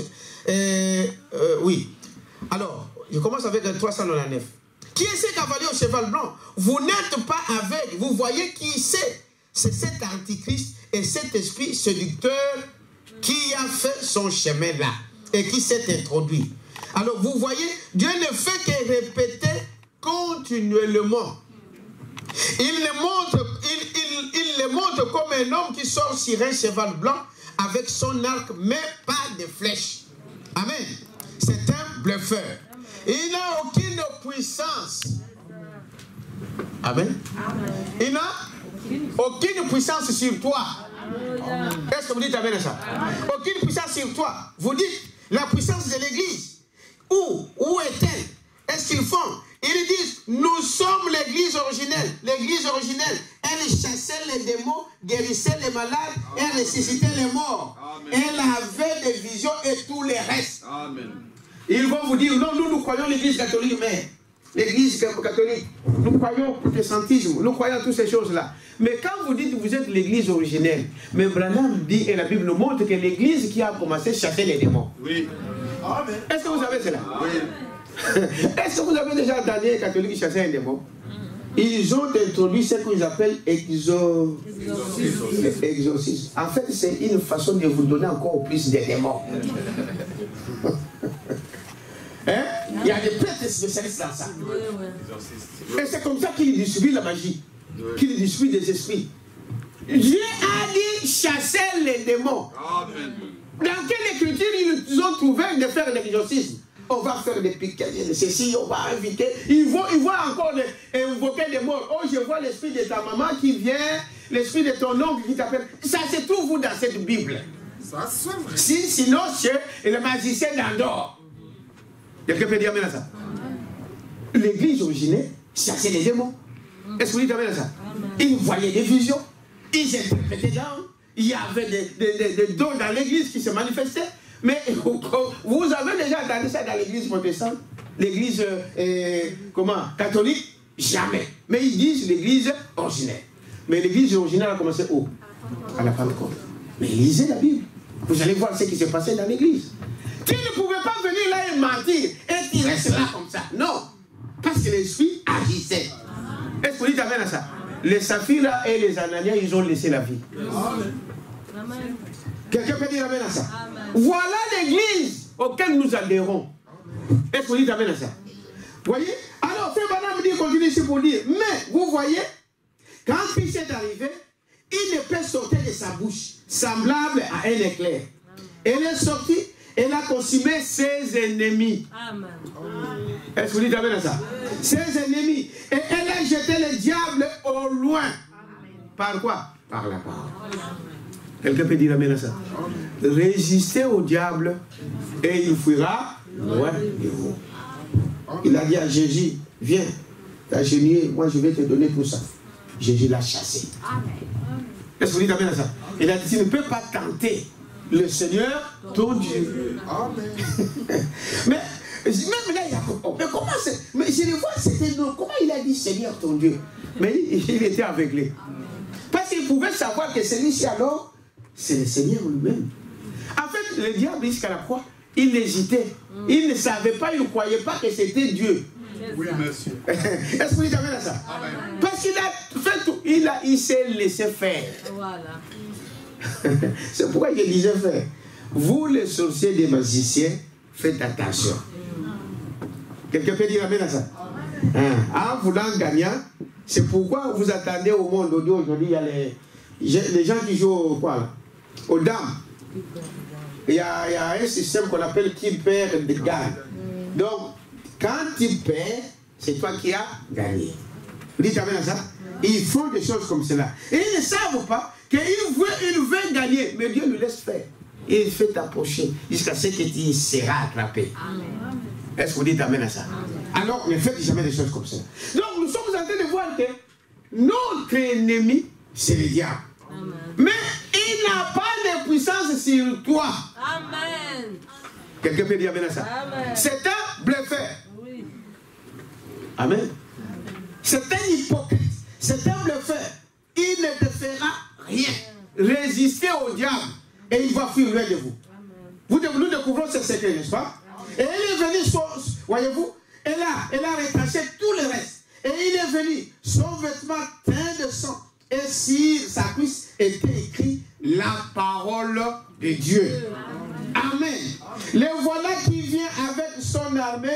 oui. Alors, je commence avec 399. Qui est ce cavalier au cheval blanc? Vous n'êtes pas aveugle. Vous voyez qui c'est? C'est cet antichrist et cet esprit séducteur qui a fait son chemin là et qui s'est introduit. Alors vous voyez, Dieu ne fait que répéter continuellement. Il le montre comme un homme qui sort sur un cheval blanc avec son arc, mais pas de flèche. Amen. C'est un bluffeur. Il n'a aucune puissance. Amen. Il n'a aucune puissance sur toi. Est-ce que vous dites amen à ça? Aucune puissance sur toi. Vous dites la puissance de l'église. Où est-elle? Est-ce qu'ils font? Ils disent, nous sommes l'église originelle. L'église originelle, elle chassait les démons, guérissait les malades, elle ressuscitait les morts. Amen. Elle avait des visions et tout le reste. Amen. Ils vont vous dire, non, nous croyons l'église catholique, mais l'église catholique, nous croyons au protestantisme, nous croyons toutes ces choses-là. Mais quand vous dites que vous êtes l'église originelle, mais Branham dit, et la Bible nous montre que l'église qui a commencé à chasser les démons. Oui. Amen. Est-ce que vous savez cela? Oui. Est-ce que vous avez déjà entendu les catholiques chasser un démon? Ils ont introduit ce qu'ils appellent exorcisme. En fait, c'est une façon de vous donner encore plus de démons. Hein? Il y a des prêtres spécialistes dans ça. Et c'est comme ça qu'ils distribuent la magie, qu'ils distribuent des esprits. Dieu a dit chasser les démons. Amen. Dans quelle écriture ils ont trouvé de faire l'exorcisme? On va faire des piquets de ceci, on va inviter. Ils vont encore invoquer des morts. Oh, je vois l'esprit de ta maman qui vient, l'esprit de ton oncle qui t'appelle. Ça se trouve où dans cette Bible? Ça, c'est vrai. Sinon, c'est le magicien d'Andorre. Quelqu'un peut dire amen à ça? L'église originelle chassait les démons. Est-ce que vous dites amen à ça? Ils voyaient des visions, ils interprétaient dans. Il y avait des dons dans l'église qui se manifestaient. Mais vous avez déjà entendu ça dans l'église protestante? L'église catholique? Jamais. Mais ils disent l'église originelle. Mais l'église originelle a commencé où? À la Pentecôte. Mais lisez la Bible. Vous allez voir ce qui s'est passé dans l'église. Tu ne pouvais pas venir là et mentir et tu restes là comme ça. Non. Parce que l'esprit agissait. que vous dites amen à ça? Les Saphira et les Ananias, ils ont laissé la vie. Amen. Quelqu'un peut dire amen à ça? Amen. Voilà l'église auquel nous adhérons. Est-ce que vous dites amen à ça? Vous voyez? Alors, Frère Branham me dit, continue ici pour dire, mais vous voyez, quand Christ est arrivé, il ne peut sortir de sa bouche, semblable à un éclair. Elle est sortie, elle a consumé ses ennemis. Amen. Est-ce que vous dites amen à ça? Ses ennemis. Et elle a jeté le diable au loin. Par quoi? Par la parole. Quelqu'un peut dire amen à ça? Résistez au diable et il fuira loin de vous. Il a dit à Jésus, viens, t'as gêné, moi je vais te donner tout ça. Jésus l'a chassé. Est-ce que vous dites amen à ça? Il a dit, tu ne peux pas tenter le Seigneur, ton Dieu. Mais même là, il y a... Mais comment c'est? Mais je le vois, c'était non. Comment il a dit Seigneur, ton Dieu? Mais il était aveuglé. Parce qu'il pouvait savoir que celui-ci alors, c'est le Seigneur lui-même. En fait, le diable jusqu'à la croix, il hésitait. Il ne savait pas, il ne croyait pas que c'était Dieu. Oui, monsieur. Est-ce que vous dites amen à ça? Amen. Parce qu'il a fait tout. Il s'est laissé faire. Voilà. C'est pourquoi je disais, frère, vous les sorciers des magiciens, faites attention. Quelqu'un peut dire amen à ça? En voulant gagner, c'est pourquoi vous attendez au monde aujourd'hui, il y a les gens qui jouent au quoi, là? Aux dames. Il y a un système qu'on appelle qui perd de gagne. Donc, quand tu perds, c'est toi qui as gagné. Vous dites amen à ça? Ils font des choses comme cela. Et ils ne savent pas qu'il veut gagner, mais Dieu le laisse faire. Il fait t'approcher jusqu'à ce que tu seras attrapé. Est-ce que vous dites amen à ça? Alors, ne faites jamais des choses comme ça. Donc, nous sommes en train de voir que notre ennemi, c'est le diable. Amen. Mais il n'a pas de puissance sur toi. Amen. Quelqu'un peut dire amen à ça? Amen. C'est un bluffeur. Oui. Amen. C'est un hypocrite. C'est un bluffeur. Il ne te fera rien. Résistez au diable et il va fuir loin de vous. Nous découvrons ce secret, n'est-ce pas? Et il est venu, voyez-vous, elle a retraché tout le reste. Et il est venu, son vêtement teint de sang. Et sur sa cuisse était écrit la parole de Dieu. Amen. Le voilà qui vient avec son armée,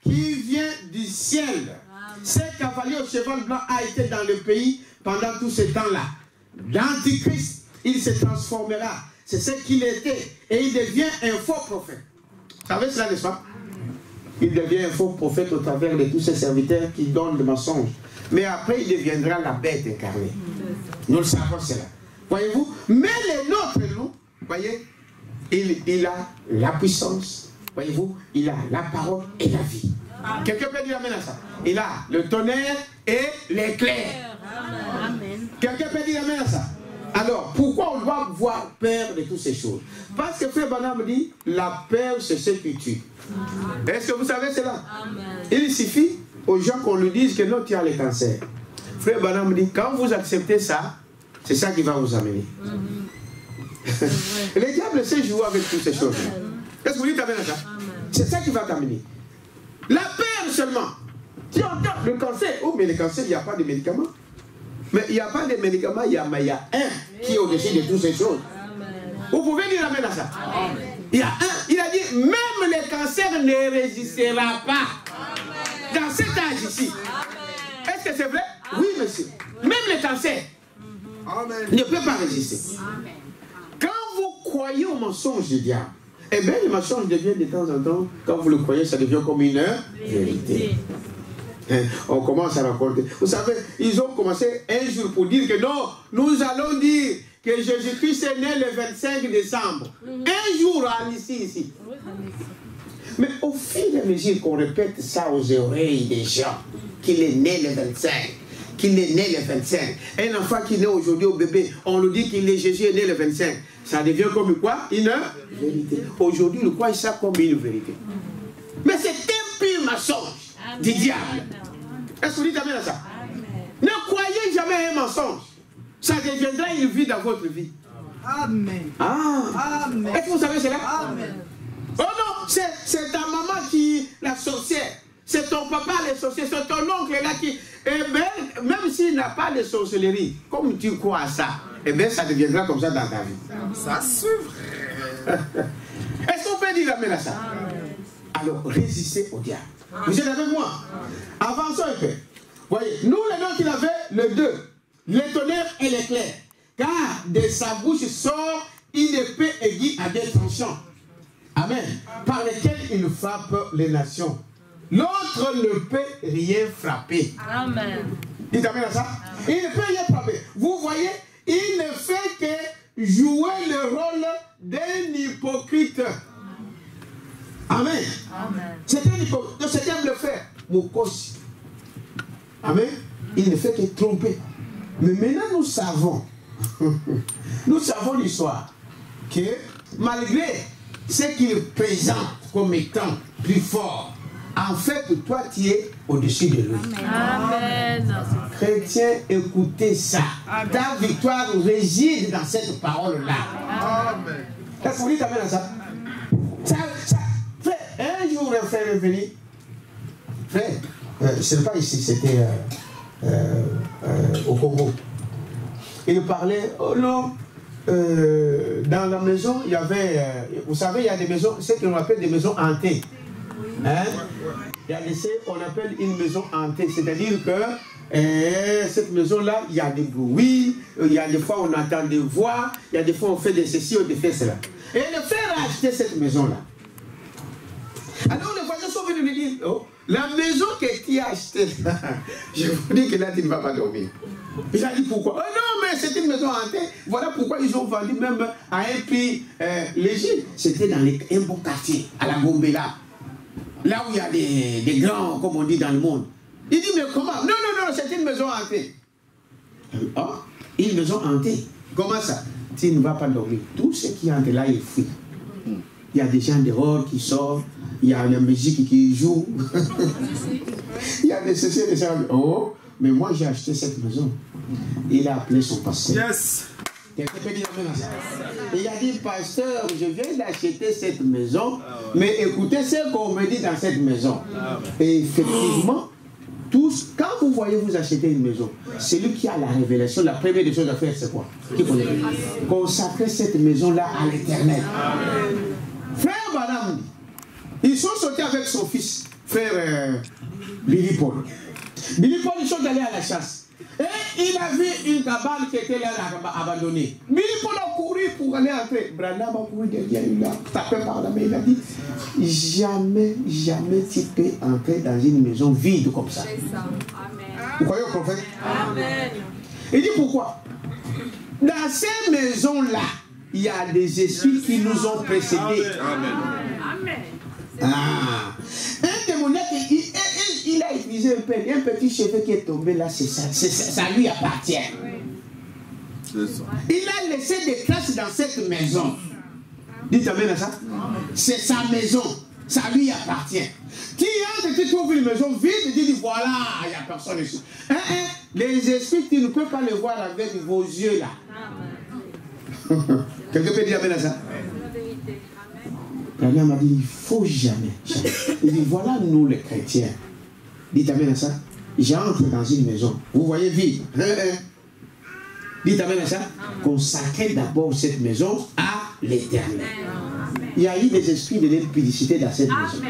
qui vient du ciel. Ce cavalier au cheval blanc a été dans le pays pendant tout ce temps-là. L'Antichrist, il se transformera. C'est ce qu'il était. Et il devient un faux prophète. Vous savez cela, n'est-ce pas? Il devient un faux prophète au travers de tous ses serviteurs qui donnent des mensonges. Mais après, il deviendra la bête incarnée. Nous le savons cela. Voyez-vous? Mais les nôtres, nous, voyez, il a la puissance. Voyez-vous? Il a la parole et la vie. Quelqu'un peut dire amen à ça? Il a le tonnerre et l'éclair. Amen. Quelqu'un peut dire amen à ça? Alors, pourquoi on doit avoir peur de toutes ces choses? Parce que Frère Branham dit, la peur, c'est ce qui tue. Est-ce que vous savez cela? Amen. Il suffit aux gens qu'on lui dise que non, tu as le cancer. Frère Branham dit, quand vous acceptez ça, c'est ça qui va vous amener. Le diable sait jouer avec toutes ces choses. Est-ce que vous dites amen à ça? C'est ça qui va t'amener. La peur seulement. Tu entends le cancer. Oh, mais le cancer, il n'y a pas de médicaments. Mais il n'y a pas de médicaments, il y a un qui est au-dessus de toutes ces choses. Vous pouvez dire amen à ça? Il y a un. Il a dit, même le cancer ne résistera pas. Dans cet âge ici. Est-ce que c'est vrai? Oui, monsieur. Même le cancer ne peut pas résister. Quand vous croyez au mensonge du diable, eh bien, le mensonge devient de temps en temps, quand vous le croyez, ça devient comme une vérité. On commence à raconter. Vous savez, ils ont commencé un jour pour dire que non, nous allons dire que Jésus-Christ est né le 25 décembre. Un jour à ici. Mais au fur et à mesure qu'on répète ça aux oreilles des gens, qu'il est né le 25, qu'il est né le 25. Un enfant qui est né aujourd'hui au bébé, on lui dit qu'il est Jésus est né le 25. Ça devient comme quoi? Une vérité. Aujourd'hui, il croit ça comme une vérité. Mais c'est un pur mensonge du diable. Est-ce que vous dites amen à ça? Ne croyez jamais un mensonge. Ça deviendra une vie dans votre vie. Amen. Amen. Est-ce que vous savez cela? Amen. Oh non, c'est ta maman qui, la sorcière. C'est ton papa les sorciers, c'est ton oncle là qui... Eh bien, même s'il n'a pas de sorcellerie, comme tu crois à ça, eh bien, ça deviendra comme ça dans ta vie. Ça c'est vrai. Est-ce qu'on peut dire amen à ça? Alors, résistez au diable. Vous êtes avec moi? Avançons un peu. Voyez, nous, les noms qu'il avait, le 2, les tonnerres et l'éclair. Car de sa bouche sort une épée aiguë à des tranchants. Amen. Par lesquels il frappe les nations. L'autre ne peut rien frapper. Amen. Dites amen à ça. Il ne peut rien frapper. Vous voyez, il ne fait que jouer le rôle d'un hypocrite. Amen. C'est un hypocrite. C'est qu'à le faire. Mokos. Amen. Il ne fait que tromper. Mais maintenant nous savons l'histoire que malgré ce qu'il présente comme étant plus fort, en fait, toi, tu es au-dessus de lui. Amen. Chrétien, écoutez ça. Amen. Ta victoire réside dans cette parole-là. Amen. Est-ce que vous dites amen à ça? Frère, un jour, un frère est venu. Frère, ce n'est pas ici, c'était au Congo. Il parlait, oh non, dans la maison, il y avait, vous savez, il y a des maisons, ce qu'on appelle des maisons hantées. Hein? Il y a on appelle une maison hantée, c'est-à-dire que cette maison-là, il y a des bruits, il y a des fois on entend des voix, il y a des fois on fait des ceci, on fait cela. Et le frère a acheté cette maison-là. Alors les voisins sont venus lui dire, oh, la maison que tu as achetée, je vous dis que là tu ne vas pas dormir. Il a dit pourquoi? Oh non, mais c'est une maison hantée. Voilà pourquoi ils ont vendu même à un prix léger. C'était dans un bon quartier, à la Gombela. Là où il y a des grands, comme on dit dans le monde. Il dit, mais comment? Non, non, non, c'est une maison hantée. Ah, une maison hantée. Comment ça? Tu ne vas pas dormir. Tout ce qui entre là, il fuit. Il y a des gens dehors qui sortent. Il y a la musique qui joue. Il y a des ceci, des ça. Oh, mais moi j'ai acheté cette maison. Il a appelé son pasteur. Yes. Quelqu'un peut dire amen à ça. Il a dit, pasteur, je viens d'acheter cette maison, mais écoutez ce qu'on me dit dans cette maison. Et effectivement, tous, quand vous voyez vous acheter une maison, celui qui a la révélation, la première des choses à faire, c'est quoi? Consacrer cette maison-là à l'Éternel. Frère Madame, ils sont sortis avec son fils, frère Billy Paul. Billy Paul, ils sont allés à la chasse. Et il a vu une cabane qui était là abandonnée. Billy Paul a couru pour aller entrer. Branham a couru derrière, il a tapé par la main, il a dit, jamais, jamais tu peux entrer dans une maison vide comme ça. C'est ça. Amen. Vous croyez au prophète? Amen. Il dit pourquoi? Dans ces maisons-là, il y a des esprits qui nous ont précédés. Amen. Amen. Ah. Un démoniaque, il a utilisé un petit cheveu qui est tombé là, c'est ça, ça lui appartient. C'est ça. Il a laissé des traces dans cette maison. Dites amen à ça. C'est sa maison, ça lui appartient. Qui entre, tu trouves une maison vide, tu dis voilà, il n'y a personne ici. Les esprits, tu ne peux pas les voir avec vos yeux là. Quelqu'un peut dire amen à ça? Quelqu'un m'a dit, il ne faut jamais. Il dit, voilà nous les chrétiens. Dites amen à ça. J'entre dans une maison. Vous voyez vide. Dites amen à ça. Consacrez d'abord cette maison à l'Éternel. Il y a eu des esprits de l'impudicité dans cette maison.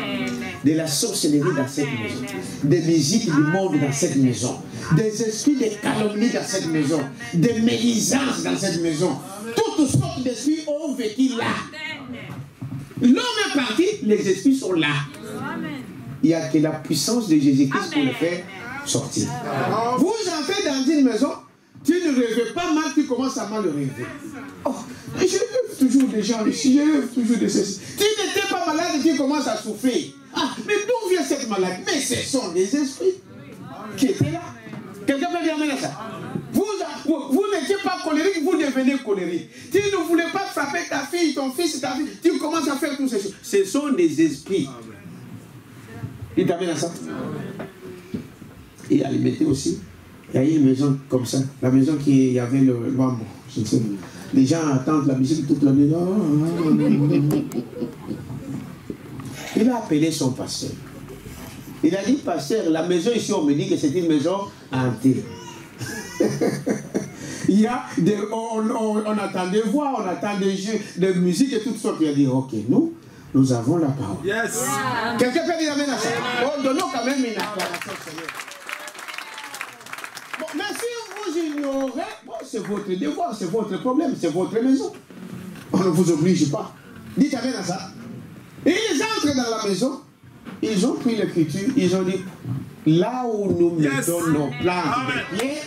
De la sorcellerie dans cette maison. Des musiques du monde dans cette maison. Des esprits de calomnie dans cette maison. Des médisances dans cette maison. Toutes sortes d'esprits ont vécu là. L'homme est parti, les esprits sont là. Il n'y a que la puissance de Jésus-Christ pour le faire sortir. Vous entrez dans une maison, tu ne rêves pas mal, tu commences à mal rêver. Oh, je rêve toujours des gens ici, je rêve toujours de ceci. Tu n'étais pas malade et tu commences à souffrir. Ah, mais d'où vient cette maladie? Mais ce sont des esprits qui étaient là. Quelqu'un peut dire amen à ça? Vous n'étiez pas colérique, vous devenez colérique. Tu ne voulais pas frapper ta fille, ton fils, ta fille, tu commences à faire toutes ces choses. Ce sont des esprits. Il t'amène à ça. Et à Limité aussi, il y a une maison comme ça. La maison qui y avait le bambou. Je ne sais pas. Les gens attendent la musique toute la nuit. Il a appelé son pasteur. Il a dit, pasteur, la maison ici, on me dit que c'est une maison hantée. Il y a des, on attend des voix, on attend des jeux, de musique et toutes sortes. Il a dit, ok, nous avons la parole. Yes. Quelqu'un peut dire amen à ça? Oh, donnons quand même une acclamation, Seigneur. Bon, mais si vous ignorez, bon, c'est votre devoir, c'est votre problème, c'est votre maison. On ne vous oblige pas. Dites amen à ça. Et ils entrent dans la maison, ils ont pris l'écriture, ils ont dit, là où nous mettons nos plantes de pied,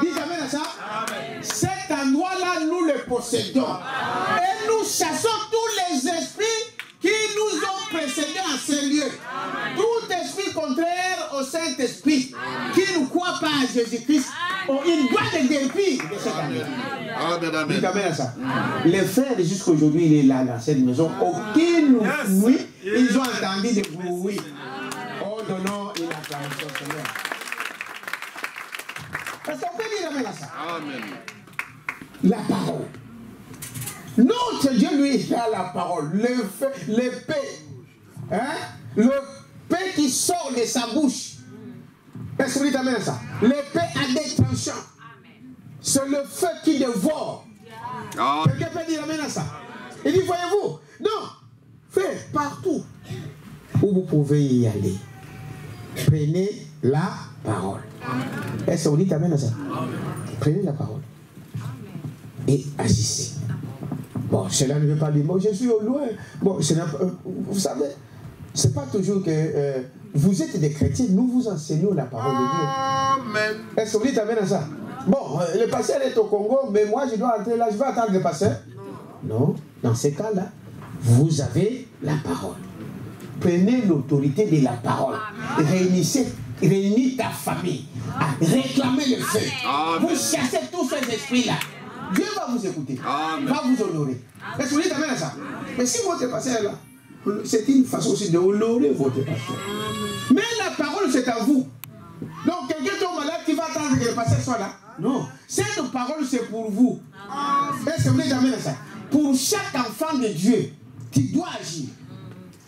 dites amen à ça. Amen. Cet endroit-là, nous le possédons. Amen. Et nous chassons tous les esprits qui nous ont précédés en ces lieux. Amen. Tout esprit contraire au Saint-Esprit qui ne croit pas à Jésus-Christ, il doit le dépit de cette année. Amen. Dites amen à ça. Amen. Les frères, jusqu'à aujourd'hui, il est là dans cette maison. Aucune nuit, ils ont entendu des bruits. Oh, donnons une acclamation, Seigneur. Parce qu'on peut dire amen à ça. Amen. La parole. Notre Dieu, lui, il a la parole. L'épée. Hein? Le paix qui sort de sa bouche. Est-ce que vous dites amen à ça? L'épée a des tranchants. C'est le feu qui dévore. Quelqu'un peut dire amen à ça? Il dit, voyez-vous, non, fait partout où vous pouvez y aller. Prenez la parole. Est-ce que vous dites amen à ça? Prenez la parole. Et agissez. Bon, cela ne veut pas dire, bon, je suis au loin. Bon, vous savez, c'est pas toujours que vous êtes des chrétiens, nous vous enseignons la parole de Dieu. Amen. Est-ce que vous dites amen à ça? Bon, le pasteur est au Congo, mais moi je dois entrer là, je vais attendre le pasteur. Non, dans ces cas-là, vous avez la parole. Prenez l'autorité de la parole. Réunis ta famille. Réclamez le feu. Vous chassez tous ces esprits-là. Dieu va vous écouter. Amen. Va vous honorer. Est-ce que vous dites amen à ça? Mais si votre pasteur est là, c'est une façon aussi de honorer votre pasteur. Mais la parole, c'est à vous. Donc, quelqu'un tombe malade qui va attendre que le pasteur soit là. Non. Cette parole, c'est pour vous. Est-ce que vous dites amen à ça? Pour chaque enfant de Dieu, tu dois agir.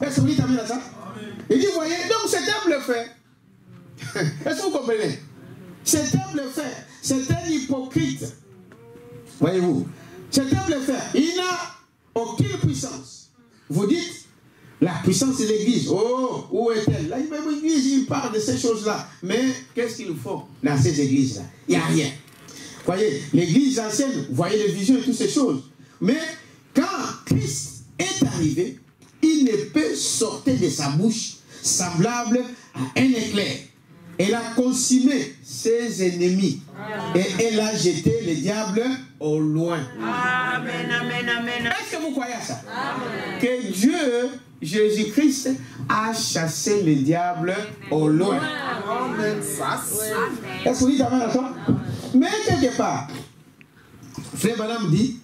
Est-ce que vous dites amen à ça? Il dit, voyez, donc c'est un bluffeur. Est-ce que vous comprenez? C'est un bluffeur. C'est un hypocrite. Voyez-vous, c'est un bluffeur. Il n'a aucune puissance. Vous dites, la puissance de l'église. Oh, où est-elle? Là, l'église, il parle de ces choses-là. Mais qu'est-ce qu'ils font dans ces églises-là? Il n'y a rien. Voyez, l'église enseigne, vous voyez les visions et toutes ces choses. Mais quand Christ est arrivé, il ne peut sortir de sa bouche semblable à un éclair. Elle a consumé ses ennemis. Et elle a jeté le diable au loin. Amen, amen, amen. Est-ce que vous croyez à ça? Amen. Que Dieu, Jésus-Christ, a chassé le diable au loin. Amen. Est-ce que vous dites amen à ça? Mais quelque part, Frère Madame dit,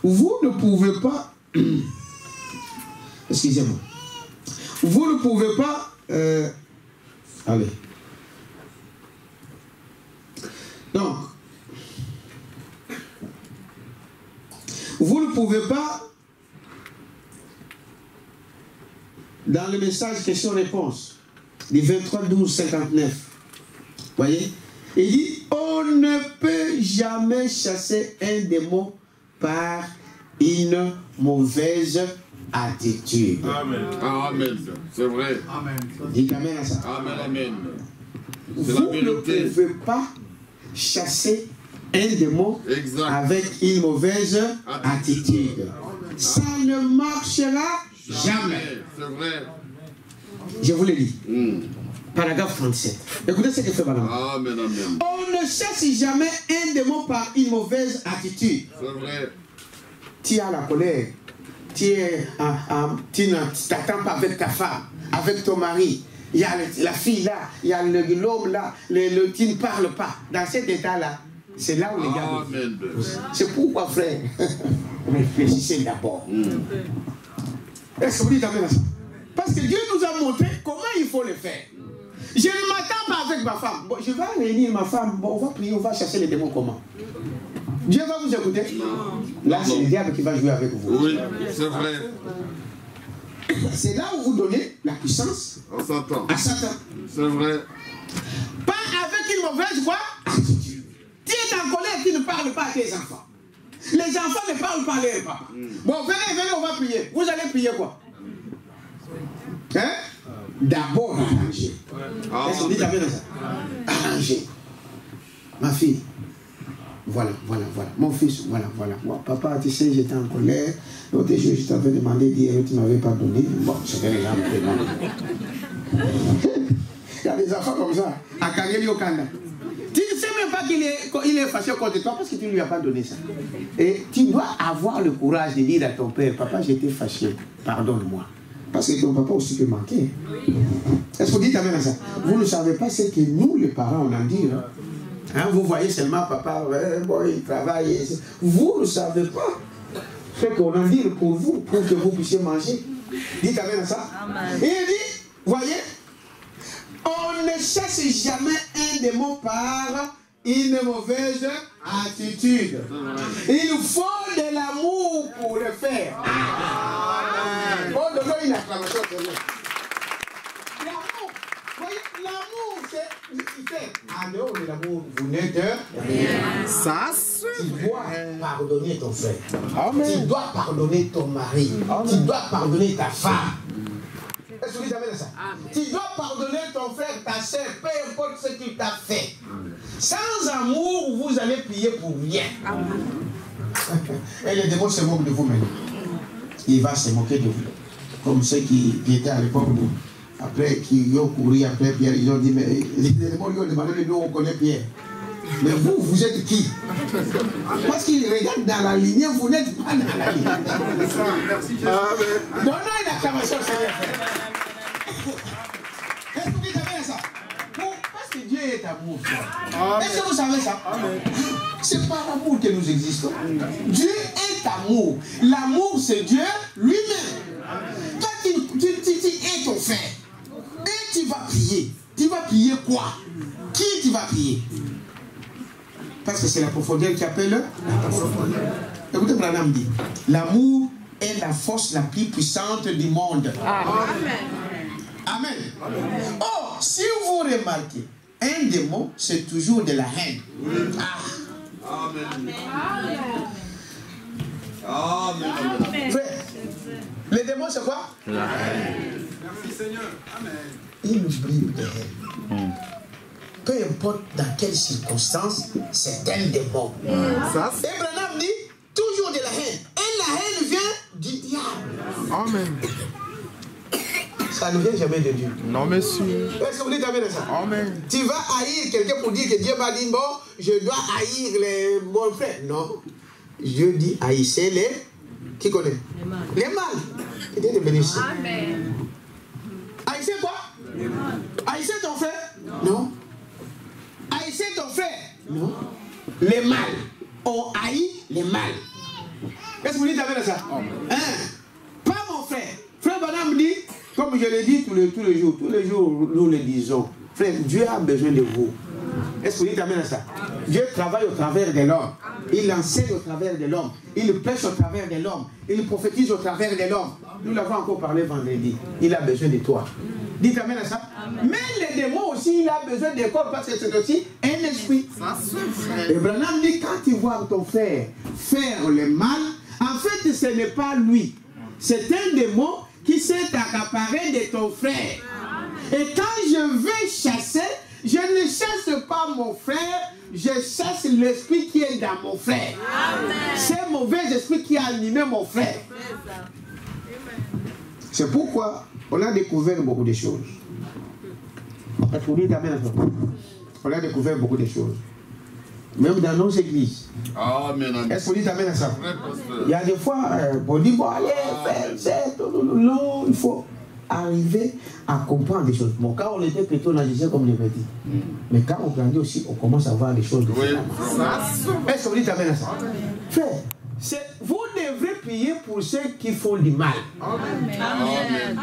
vous ne pouvez pas, excusez-moi, vous ne pouvez pas, allez. Donc, vous ne pouvez pas, dans le message question-réponse, du 23-12-59, voyez, il dit, on ne peut jamais chasser un démon par une mauvaise attitude. Amen. Amen. C'est vrai. Amen. Dites amen à ça. Amen. Amen. C'est Vous la vérité. ne pouvez pas chasser un démon Exact. avec une mauvaise attitude. Ça ne marchera jamais. C'est vrai. Je vous le dis. Paragraphe 37. Écoutez ce que fait madame. Amen. Amen. On ne chasse jamais un démon par une mauvaise attitude. C'est vrai. Tu as la colère. Tu n'attends pas avec ta femme, avec ton mari. Il y a la fille là, il y a l'homme là, tu ne parles pas. Dans cet état-là, c'est là où les gars... Amen. C'est pourquoi, frère, réfléchissez d'abord. Est-ce que vous dites amen à ça? Parce que Dieu nous a montré comment il faut le faire. Je ne m'attends pas avec ma femme. Bon, je vais réunir ma femme, bon, on va prier, on va chasser les démons comment? Dieu va vous écouter? Là, c'est le diable qui va jouer avec vous. Oui, c'est vrai. c'est là où vous donnez la puissance À Satan. à Satan. C'est vrai. Pas avec une mauvaise quoi attitude. Tu es en colère, tu ne parles pas à tes enfants. Les enfants ne parlent pas à leur papa. Bon, venez, on va prier. Vous allez prier quoi? Hein? D'abord arranger. Est-ce qu'on dit amen à ça? Arranger. Ma fille. Voilà. Mon fils, voilà. Moi, papa, tu sais, j'étais en colère. L'autre jour, je t'avais demandé d'hier, tu ne m'avais pas donné. Bon, c'était les gens Il y a des enfants comme ça, à Kageli au Kanda. Tu ne sais même pas qu'il est fâché contre toi parce que tu ne lui as pas donné ça. Et tu dois avoir le courage de dire à ton père, papa, j'étais fâché, pardonne-moi. Parce que ton papa aussi peut manquer. Est-ce que vous dites amen à ça? Vous ne savez pas ce que nous, les parents, on en dit. Hein, vous voyez seulement papa, il travaille. Vous ne savez pas ce qu'on en dit pour vous, pour que vous puissiez manger. Dites amen à ça. Amen. Et il dit, voyez, on ne chasse jamais un démon par une mauvaise attitude. Il faut de l'amour pour le faire. Amen. On donne une acclamation. L'amour, voyez, l'amour, c'est en dehors de l'amour, vous n'êtes rien. Ça, tu dois pardonner ton frère. Amen. Tu dois pardonner ton mari. Amen. Tu dois pardonner ta femme. Est-ce que vous avez ça? Amen. Tu dois pardonner ton frère, ta soeur, peu importe ce qu'il t'a fait. Sans amour, vous allez prier pour rien. Amen. Et le démon se moque de vous maintenant. Il va se moquer de vous. Comme ceux qui étaient à l'époque, après, qui ont couru après Pierre, ils ont dit, mais les démons lui ont demandé, mais nous on connaît Pierre. Mais vous êtes qui? Parce qu'ils regardent dans la lignée, vous n'êtes pas dans la lignée. Merci Jésus. Donnons une acclamation, Seigneur. Est-ce que vous savez ça? Parce que Dieu est amour. Est-ce que vous savez ça? C'est par l'amour que nous existons. Dieu est amour. L'amour, c'est Dieu lui-même. Toi, tu es ton frère. Et tu vas prier. Tu vas prier quoi? Qui tu vas prier? Parce que c'est la profondeur qui appelle la profondeur. Écoutez, Branham dit, l'amour est la force la plus puissante du monde. Amen. Amen. Oh, si vous remarquez, un démon, c'est toujours de la haine. Amen. Amen. Frère, le démon, c'est quoi? La haine. Merci Seigneur. Amen. Une bride de haine. Peu importe dans quelles circonstances, c'est un démon. Et Branham dit toujours de la haine. Et la haine vient du diable. Amen. Ça ne vient jamais de Dieu. Non, monsieur. Est-ce que vous dites amen à ça? Amen. Tu vas haïr quelqu'un pour dire que Dieu m'a dit, bon, je dois haïr les bons frères. Non. Dieu dit haïssez les. Qui connaît? Les mâles. Que Dieu te bénisse. Amen. Haïssez quoi? Les mâles. Haïssez ton frère? Non. Haïssez ton frère? Non. Les mâles. On haït les mâles. Est-ce que vous dites amen à ça? Hein? Pas mon frère. Frère Branham dit, comme je l'ai dit tous les jours, nous le disons. Frère, Dieu a besoin de vous. Est-ce que vous dites amen à ça? Dieu travaille au travers de l'homme. Il enseigne au travers de l'homme. Il prêche au travers de l'homme. Il prophétise au travers de l'homme. Nous l'avons encore parlé vendredi. Il a besoin de toi. Dites amen à ça. Amen. Mais les démons aussi, il a besoin de corps parce que c'est aussi un esprit. Et Branham dit, quand tu vois ton frère faire le mal, en fait, ce n'est pas lui. C'est un démon qui s'est accaparé de ton frère. Et quand je vais chasser, je ne chasse pas mon frère, je chasse l'esprit qui est dans mon frère. C'est mauvais esprit qui a animé mon frère. C'est pourquoi on a découvert beaucoup de choses. On a découvert beaucoup de choses. Même dans nos églises. Amen. Est-ce que vous dites amen à ça? Il y a des fois, on dit, bon, allez, faites, non, il faut arriver à comprendre des choses. Bon, quand on était petit, on agissait comme des petits. Mais quand on grandit aussi, on commence à voir des choses différemment. Est-ce que vous dites amen à ça? Frère, vous devrez prier pour ceux qui font du mal. Amen.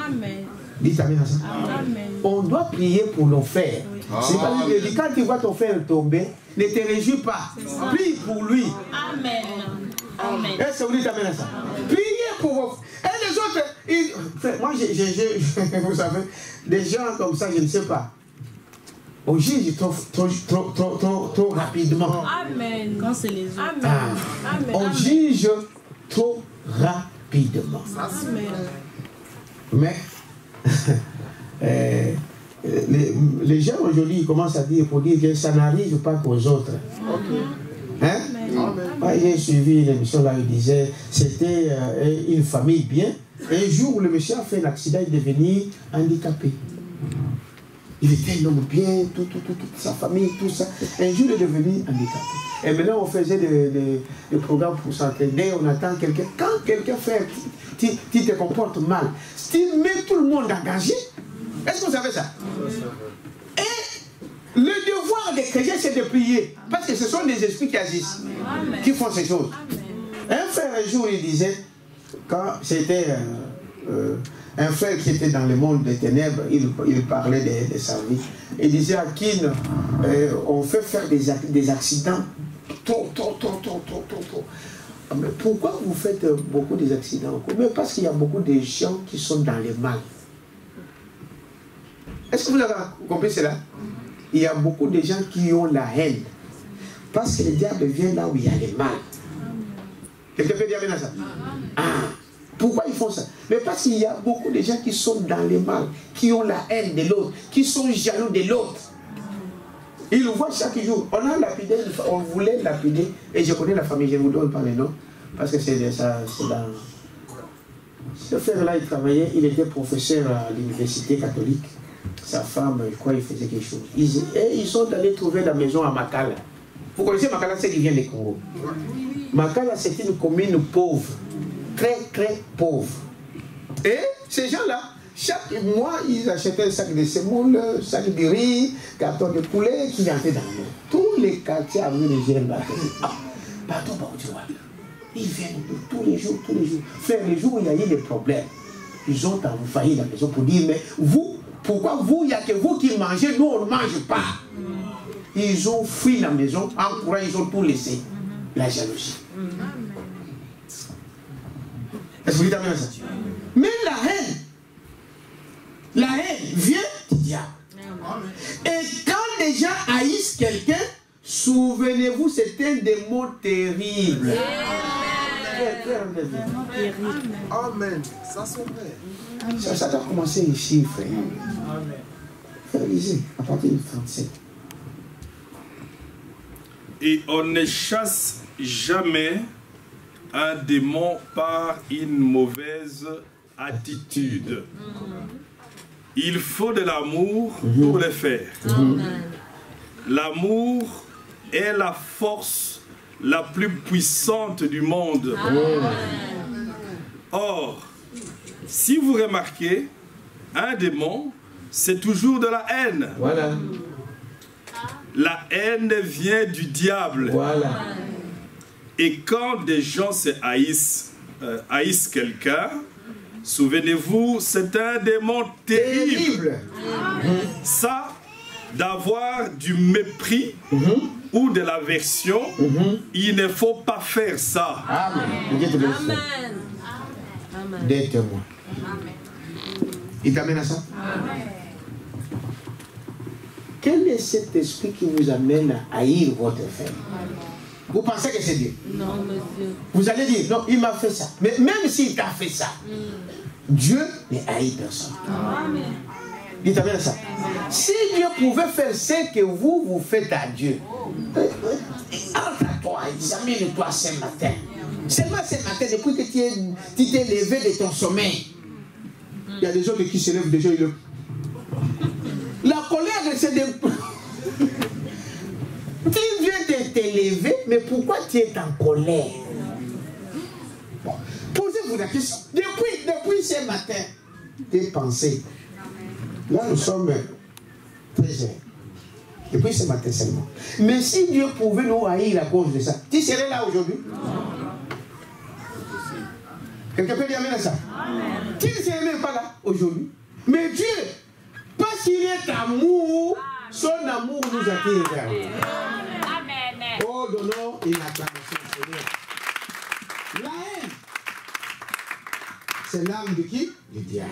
Amen. Dites amen à ça. Amen. On doit prier pour nos frères. C'est pas lui qui dit, quand tu vois ton frère tomber, ne te réjouis pas. Prie pour lui. Amen. Amen. Est-ce que vous dites amen à ça? Priez pour vos frères. Et les autres, Moi, vous savez, des gens comme ça, je ne sais pas. On juge trop rapidement. Amen. Quand c'est les autres. Ah. Amen. On juge trop rapidement. Amen. Mais les gens aujourd'hui commencent à dire pour dire que ça n'arrive pas qu'aux autres. Hein? J'ai suivi une émission là, il disait c'était une famille bien. Un jour, le monsieur a fait un accident, il est devenu handicapé. Il était un homme bien, toute sa famille, tout ça. Un jour, il est devenu handicapé. Et maintenant, on faisait des programmes pour s'entraîner, on attend quelqu'un. Quand quelqu'un fait, tu te comportes mal, tu mets tout le monde engagé. Est-ce que vous savez ça? Et le devoir des chrétiens, c'est de prier. Parce que ce sont des esprits qui agissent, qui font ces choses. Un frère, un jour, il disait, quand c'était un frère qui était dans le monde des ténèbres, il parlait de sa vie. Il disait à Kin, on fait faire des accidents trop. Mais pourquoi vous faites beaucoup des accidents? Mais parce qu'il y a beaucoup de gens qui sont dans le mal. Est-ce que vous avez compris cela? Il y a beaucoup de gens qui ont la haine. Parce que le diable vient là où il y a le mal. Quelqu'un peut dire bien ça? Ah, pourquoi ils font ça? Mais parce qu'il y a beaucoup de gens qui sont dans le mal, qui ont la haine de l'autre, qui sont jaloux de l'autre. Ils le voient chaque jour. On a lapidé, on voulait lapider, et je connais la famille, je vous donne pas les noms, parce que c'est ça, c'est dans... Ce frère-là, il travaillait, il était professeur à l'université catholique. Sa femme, je crois, il faisait quelque chose. Ils sont allés trouver la maison à Makala. Vous connaissez Makala, c'est qui vient du Congo. Makala, c'est une commune pauvre. Très pauvre. Et ces gens-là, chaque mois, ils achetaient un sac de semoule, un sac de riz, carton de poulet, qui entraient dans l'eau. Tous les quartiers avaient les gens là. Pardon, tu vois. Ils viennent tous les jours. Frère, les jours où il y a eu des problèmes, ils ont envahi la maison pour dire, mais vous, pourquoi vous, il n'y a que vous qui mangez, nous on ne mange pas. Ils ont fui la maison, en courant, ils ont tout laissé. La jalousie. Est-ce que vous dites bien ça? Mais la haine vient du diable. Et quand les gens haïssent quelqu'un, souvenez-vous, c'est un démon terrible. Amen. Ça c'est vrai. Ça a commencé ici, frère. Frère, lisez, à partir du 37. Et on ne chasse jamais un démon par une mauvaise attitude. Il faut de l'amour pour le faire. L'amour est la force la plus puissante du monde. Or, si vous remarquez, un démon, c'est toujours de la haine. Voilà. La haine vient du diable. Voilà. Et quand des gens se haïssent quelqu'un, souvenez-vous, c'est un démon terrible. Ça, d'avoir du mépris ou de l'aversion, il ne faut pas faire ça. Amen. Des témoins. Il t'amène à ça? Amen. Quel est cet esprit qui vous amène à haïr votre frère? Vous pensez que c'est Dieu? Non, monsieur. Vous allez dire, non, il m'a fait ça. Mais même s'il t'a fait ça, Dieu ne haït personne. Amen. Il t'amène à ça. Si Dieu pouvait faire ce que vous faites à Dieu, entre à toi, examine-toi ce matin. Seulement ce matin, depuis que tu t'es levé de ton sommeil, il y a des autres qui se lèvent déjà. La colère, c'est des... Tu viens de te lever, mais pourquoi tu es en colère? Bon. Posez-vous la question. Depuis ce matin, tes pensées. Là, nous sommes 13h. Depuis ce matin seulement. Mais si Dieu pouvait nous haïr à cause de ça, tu serais là aujourd'hui? Quelqu'un peut dire amen à ça? Tu ne serais même pas là aujourd'hui. Mais Dieu, parce qu'il est amour, son amour nous attire vers lui. Oh, donnons une acclamation au Seigneur. La haine, c'est l'arme de qui? Du diable.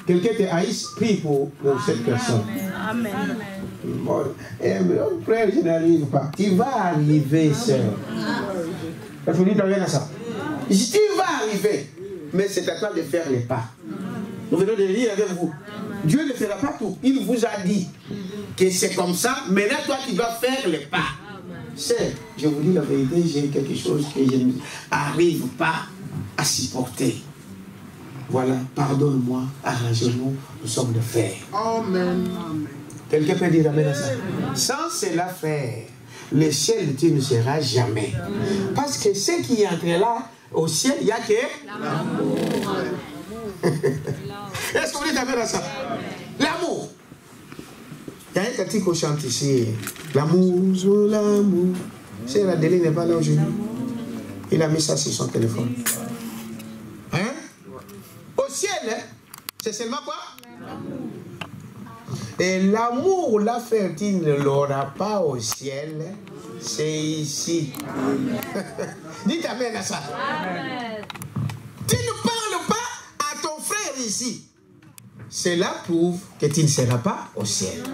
Quelqu'un te haïsse, prie pour cette personne. Amen. Bon, frère, je n'arrive pas. Tu vas arriver, sœur. Il faut dire rien à ça. Tu vas arriver, mais c'est à toi de faire les pas. Nous venons de lire avec vous. Dieu ne fera pas tout. Il vous a dit que c'est comme ça. Maintenant, toi, tu dois faire les pas. C'est, je vous dis la vérité, j'ai quelque chose que je n'arrive pas à supporter. Voilà, pardonne-moi, arrange-nous, nous sommes de fer. Amen. Quelqu'un peut dire amen à ça? Sans cela faire, le ciel de Dieu ne sera jamais. Parce que ce qui entrera au ciel, il n'y a que l'amour. Est-ce que vous dites amen à ça? L'amour. Il y a un cantique qu'on chante ici. L'amour, l'amour. C'est la Délé n'est pas là aujourd'hui. Il a mis ça sur son téléphone. Hein? Au ciel, hein? C'est seulement quoi? Et l'amour, la fertile ne l'aura pas au ciel. C'est ici. Dites amen à ça. Amen. Tu ne parles pas à ton frère ici. Cela prouve que tu ne seras pas au ciel.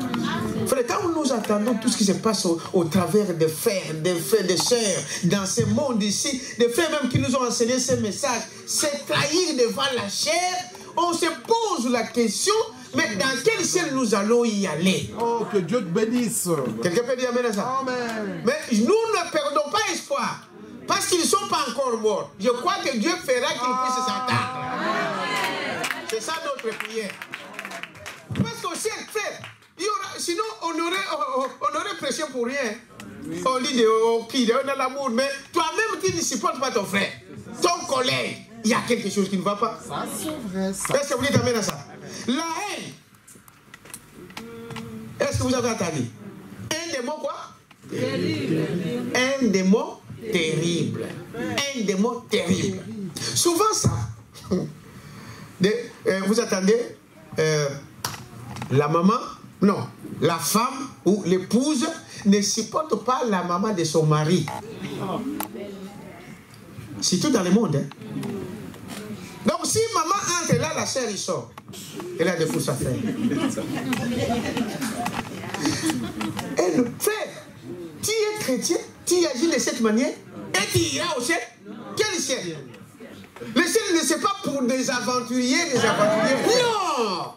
Frère, quand nous attendons tout ce qui se passe au travers des frères, des sœurs, dans ce monde ici, des frères même qui nous ont enseigné ce message, c'est trahir devant la chair, on se pose la question, mais dans quel ciel nous allons y aller? Oh, que Dieu te bénisse. Quelqu'un peut dire amen à ça? Amen. Mais nous ne perdons pas espoir, parce qu'ils ne sont pas encore morts. Je crois que Dieu fera qu'ils puissent s'entendre. C'est ça notre prière. Parce qu'au ciel, frère, sinon on aurait prêché pour rien. On dit on a l'amour, mais toi-même tu ne supportes pas ton frère, ton collègue. Il y a quelque chose qui ne va pas. Ça, c'est vrai. Est-ce que vous dites amen à ça? La haine. Est-ce que vous avez entendu? Un démon quoi? Terrible. Un démon terrible. Un démon terrible. Souvent ça. Vous attendez la maman, non, la femme ou l'épouse ne supporte pas la maman de son mari. C'est tout dans le monde. Hein? Donc si maman entre là, la sœur il sort. Elle a des fous à faire. Et le frère, tu es chrétien, tu agis de cette manière et tu iras au ciel. Quel ciel? Le ciel ne c'est pas pour des aventuriers, Non!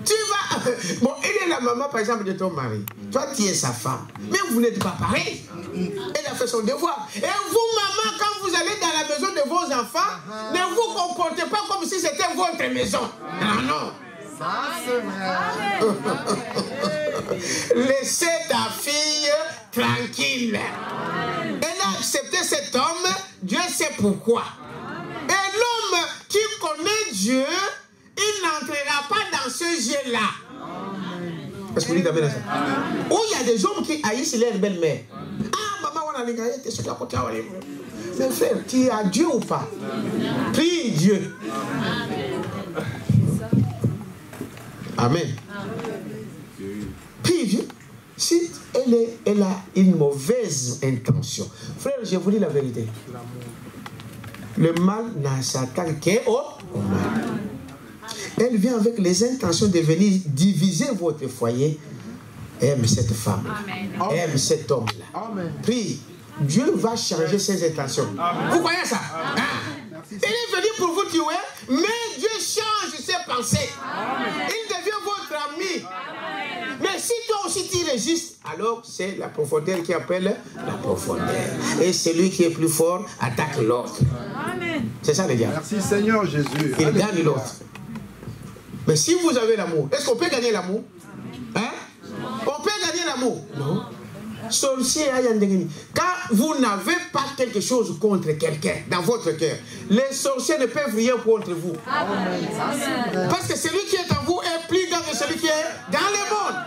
Tu vas... Bon, elle est la maman, par exemple, de ton mari. Toi, tu es sa femme. Mais vous n'êtes pas pareil. Elle a fait son devoir. Et vous, maman, quand vous allez dans la maison de vos enfants, ne vous comportez pas comme si c'était votre maison. Non, non. Ça, c'est vrai. Laissez ta fille tranquille. Elle a accepté cet homme, Dieu sait pourquoi. Et l'homme qui connaît Dieu, il n'entrera pas dans ce jeu-là. Est-ce que vous dites amen à ça? Ou il y a des hommes qui haïssent leur belle-mère. Ah, maman, on a les gars, mais frère, tu as Dieu ou pas? Prie Dieu. Amen. Prie Dieu. Si elle a une mauvaise intention. Frère, je vous dis la vérité. Le mal n'a s'attend qu'au mal. Elle vient avec les intentions de venir diviser votre foyer. Aime cette femme. Aime cet homme-là. Prie. Dieu va changer ses intentions. Amen. Vous voyez ça? Hein? Il est venu pour vous tuer, mais Dieu change ses pensées. Amen. Il devient votre ami. Amen. Mais si toi aussi tu résistes, alors c'est la profondeur qui appelle la profondeur. Et celui qui est plus fort attaque l'autre. C'est ça les gars. Merci Seigneur Jésus. Il gagne l'autre. Mais si vous avez l'amour, est-ce qu'on peut gagner l'amour? Hein? On peut gagner l'amour? Non. Sorcier, quand vous n'avez pas quelque chose contre quelqu'un dans votre cœur, les sorciers ne peuvent rien contre vous. Amen. Parce que celui qui est en vous est plus grand que celui qui est dans le monde.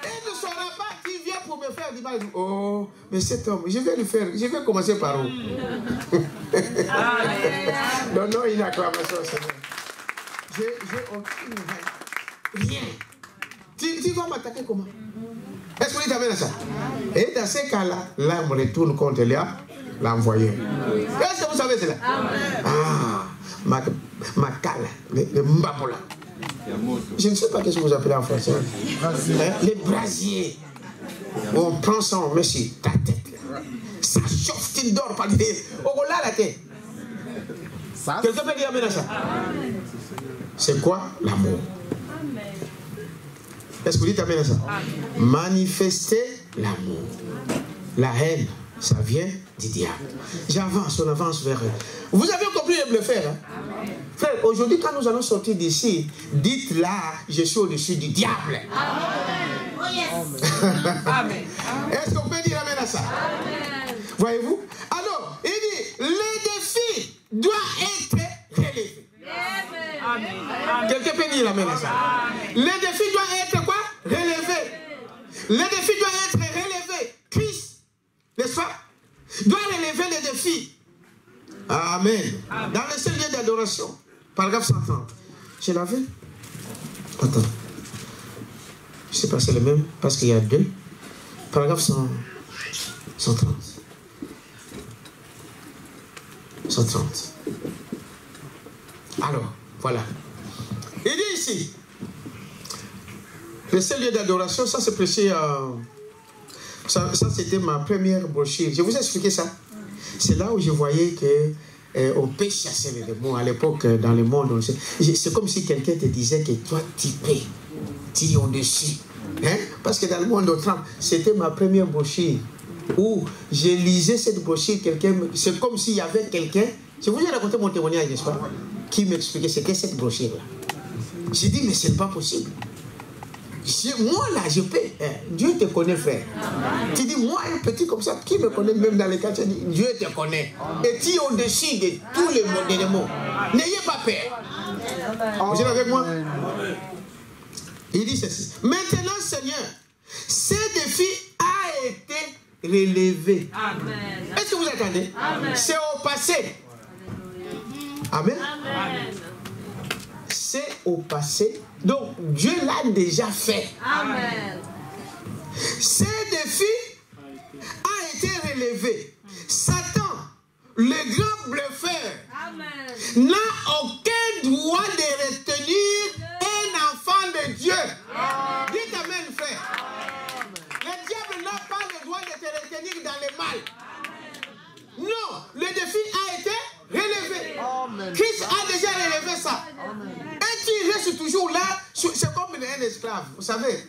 Il ne saura pas qui vient pour me faire du mal. Oh, mais cet homme, je vais le faire. Je vais commencer par où? Donnons une acclamation au Seigneur. J'ai aucune rien. Tu vas m'attaquer comment? Est-ce que vous dites amen à ça? Et dans ces cas-là, l'âme retourne contre l'envoyeur. Est-ce que vous savez cela? Ah, ma cale, le mbabola. Je ne sais pas qu'est-ce que vous appelez en français. Les brasiers. On prend ça, on met sur ta tête. Ça chauffe, tu dors pas. Oh là la tête. Quelqu'un peut dire amen à ça? C'est quoi l'amour? Est-ce que vous dites amen à ça? Manifester l'amour. La haine, ça vient du diable. J'avance, on avance vers eux. Vous avez compris le faire, hein? Frère, aujourd'hui, quand nous allons sortir d'ici, dites là, je suis au-dessus du diable. Amen. Est-ce qu'on peut dire amen à ça? Voyez-vous? Alors, il dit, le défi doit être relevé. Quelqu'un peut dire amen à ça? Le défi doit être quoi? Relevé. Le défi doit être relevé. Christ, n'est-ce pas, doit relever les défis. Amen. Dans le seul lieu d'adoration, paragraphe 130. Je l'avais? Attends. Je ne sais pas si c'est le même, parce qu'il y a deux. Paragraphe 130. 130. Alors, voilà. Il dit ici, le seul lieu d'adoration, ça c'est prêché ça c'était ma première brochure. Je vous ai expliqué ça. C'est là où je voyais que on peut chasser les démons. À l'époque, dans le monde, c'est comme si quelqu'un te disait que toi, tu es au-dessus. Hein? Parce que dans le monde autrement, c'était ma première brochure. Où je lisais cette brochure, c'est comme s'il y avait quelqu'un, je vous ai raconté mon témoignage, n'est-ce pas, qui m'expliquait ce qu'est cette brochure-là. J'ai dit, mais ce n'est pas possible. Moi là, je peux. Dieu te connaît, frère. Tu dis, moi, un petit comme ça, qui me connaît même dans les quartiers, Dieu te connaît. Et tu es au-dessus de tous les mots. N'ayez pas peur. Vous êtes avec moi? Il dit ceci. Maintenant, Seigneur, ce défi a été relevé. Est-ce que vous attendez? C'est au passé. Amen. C'est au passé. Donc, Dieu l'a déjà fait. Amen. Ce défi a été relevé. Satan, le grand bluffeur, n'a aucun droit de retenir un enfant de Dieu. Dites amen, frère. Le diable n'a pas le droit de te retenir dans le mal. Non, le défi a été relevé. Amen. Christ a déjà relevé ça. Amen. Et tu restes toujours là, c'est comme un esclave. Vous savez,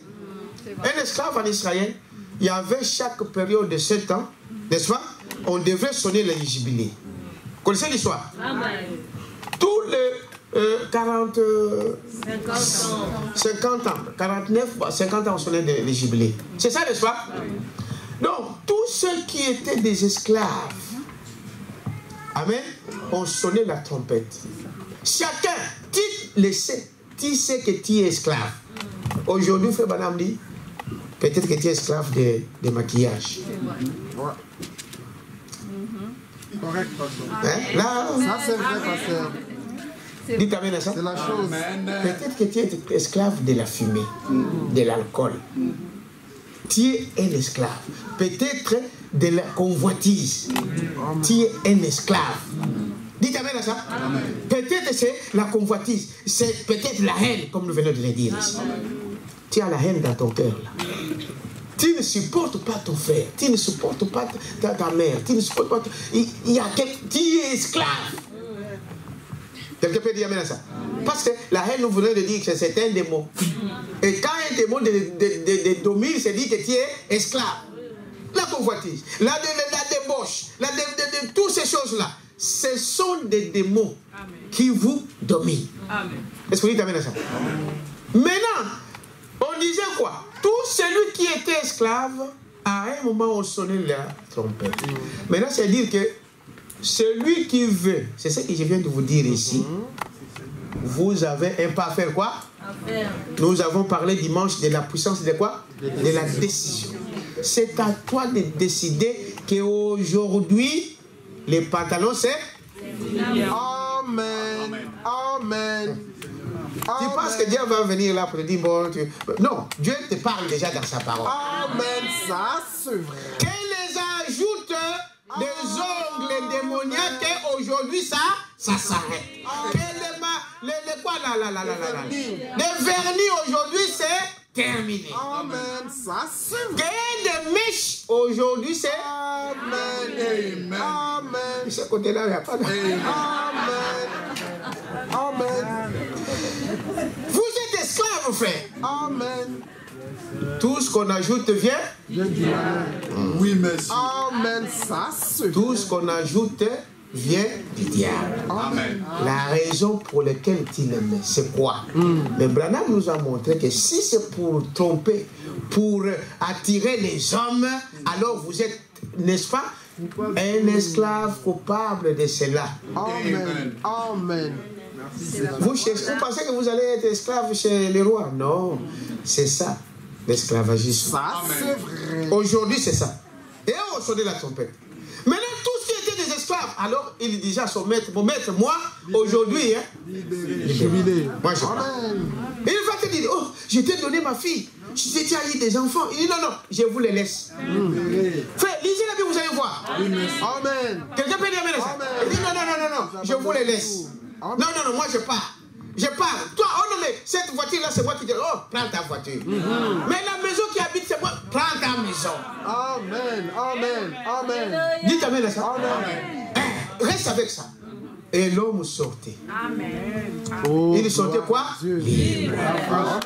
un esclave en Israël, il y avait chaque période de 7 ans, n'est-ce pas? On devrait sonner le jubilé. Vous connaissez l'histoire? Tous les 50 ans, 49, 50 ans, on sonnait le jubilé. C'est ça, n'est-ce pas? Donc, tous ceux qui étaient des esclaves, amen, on sonnait la trompette. Chacun, tu sais que tu es esclave. Aujourd'hui, Frère Banam dit, peut-être que tu es esclave de maquillage. Correct, pasteur. Hein? Là, Ça, c'est vrai, pasteur. dites amen à ça. C'est la chose. Peut-être que tu es esclave de la fumée, de l'alcool. Tu es un esclave. Peut-être de la convoitise. Tu es un esclave. Dites amen à ça. Peut-être c'est la convoitise. C'est peut-être la haine, comme nous venons de le dire ici. Tu as la haine dans ton cœur là. Tu ne supportes pas ton frère. Tu ne supportes pas ta mère. Tu ne supportes pas... Tu es esclave. Quelqu'un peut dire amen à ça. Parce que la haine, nous venons de dire que c'est un démon. Et quand un démon de domine, c'est dit que tu es esclave. La convoitise, la débauche, toutes ces choses-là, ce sont des démons qui vous dominent. Est-ce que vous dites amen à ça? Maintenant, on disait quoi? Tout celui qui était esclave, à un moment, on sonnait la trompette. Maintenant, c'est dire que celui qui veut, c'est ce que je viens de vous dire ici, vous avez un pas à faire quoi? Nous avons parlé dimanche de la puissance de quoi? De la décision. C'est à toi de décider qu'aujourd'hui, les pantalons, c'est... Amen. Amen. Tu penses que Dieu va venir là pour te dire, bon, non, Dieu te parle déjà dans sa parole. Amen, ça c'est vrai. Qu'elle les ajoute des ongles démoniaques, et aujourd'hui, ça s'arrête. Les quoi là? Les vernis, aujourd'hui, c'est terminé. Amen. Ça c'est vrai. Et des mèches, aujourd'hui, c'est... Amen. Amen. De ce côté-là, il n'y a pas de... Amen. Amen. Vous êtes esclaves, frère. Amen. Tout ce qu'on ajoute vient. Oui, merci. Amen. Ça c'est vrai. Tout ce qu'on ajoute vient du diable. Amen. La raison pour laquelle il aimait, c'est quoi? Mais Branham nous a montré que si c'est pour tromper, pour attirer les hommes, alors vous êtes, n'est-ce pas, un esclave coupable de cela. Amen. Amen. Vous pensez que vous allez être esclave chez les rois? Non, c'est ça, l'esclavagisme. Ça c'est vrai. Aujourd'hui, c'est ça. Et on sonnait la trompette. Maintenant, tous qui étaient des esclaves, alors il disait à son maître, mon maître, moi, aujourd'hui, Libéré. moi je pars. Il va te dire, oh, je t'ai donné ma fille, je t'ai eu des enfants. Il dit, non, non, je vous les laisse. Frère, lisez la Bible, vous allez voir. Amen. Quelqu'un peut dire amen à ça? Il dit, non, non, non, non, non, je vous les laisse. Non, non, non, moi je pars. Je pars. Toi, oh non, mais cette voiture-là, c'est moi qui te dis, oh, prends ta voiture. Mais la maison qui habite, c'est moi, prends ta maison. Amen. Amen. Amen. Dites amen à ça. Amen. Reste avec ça. Et l'homme sortait. Amen. Oh, Il sortait quoi? Dieu. Libre. Amen.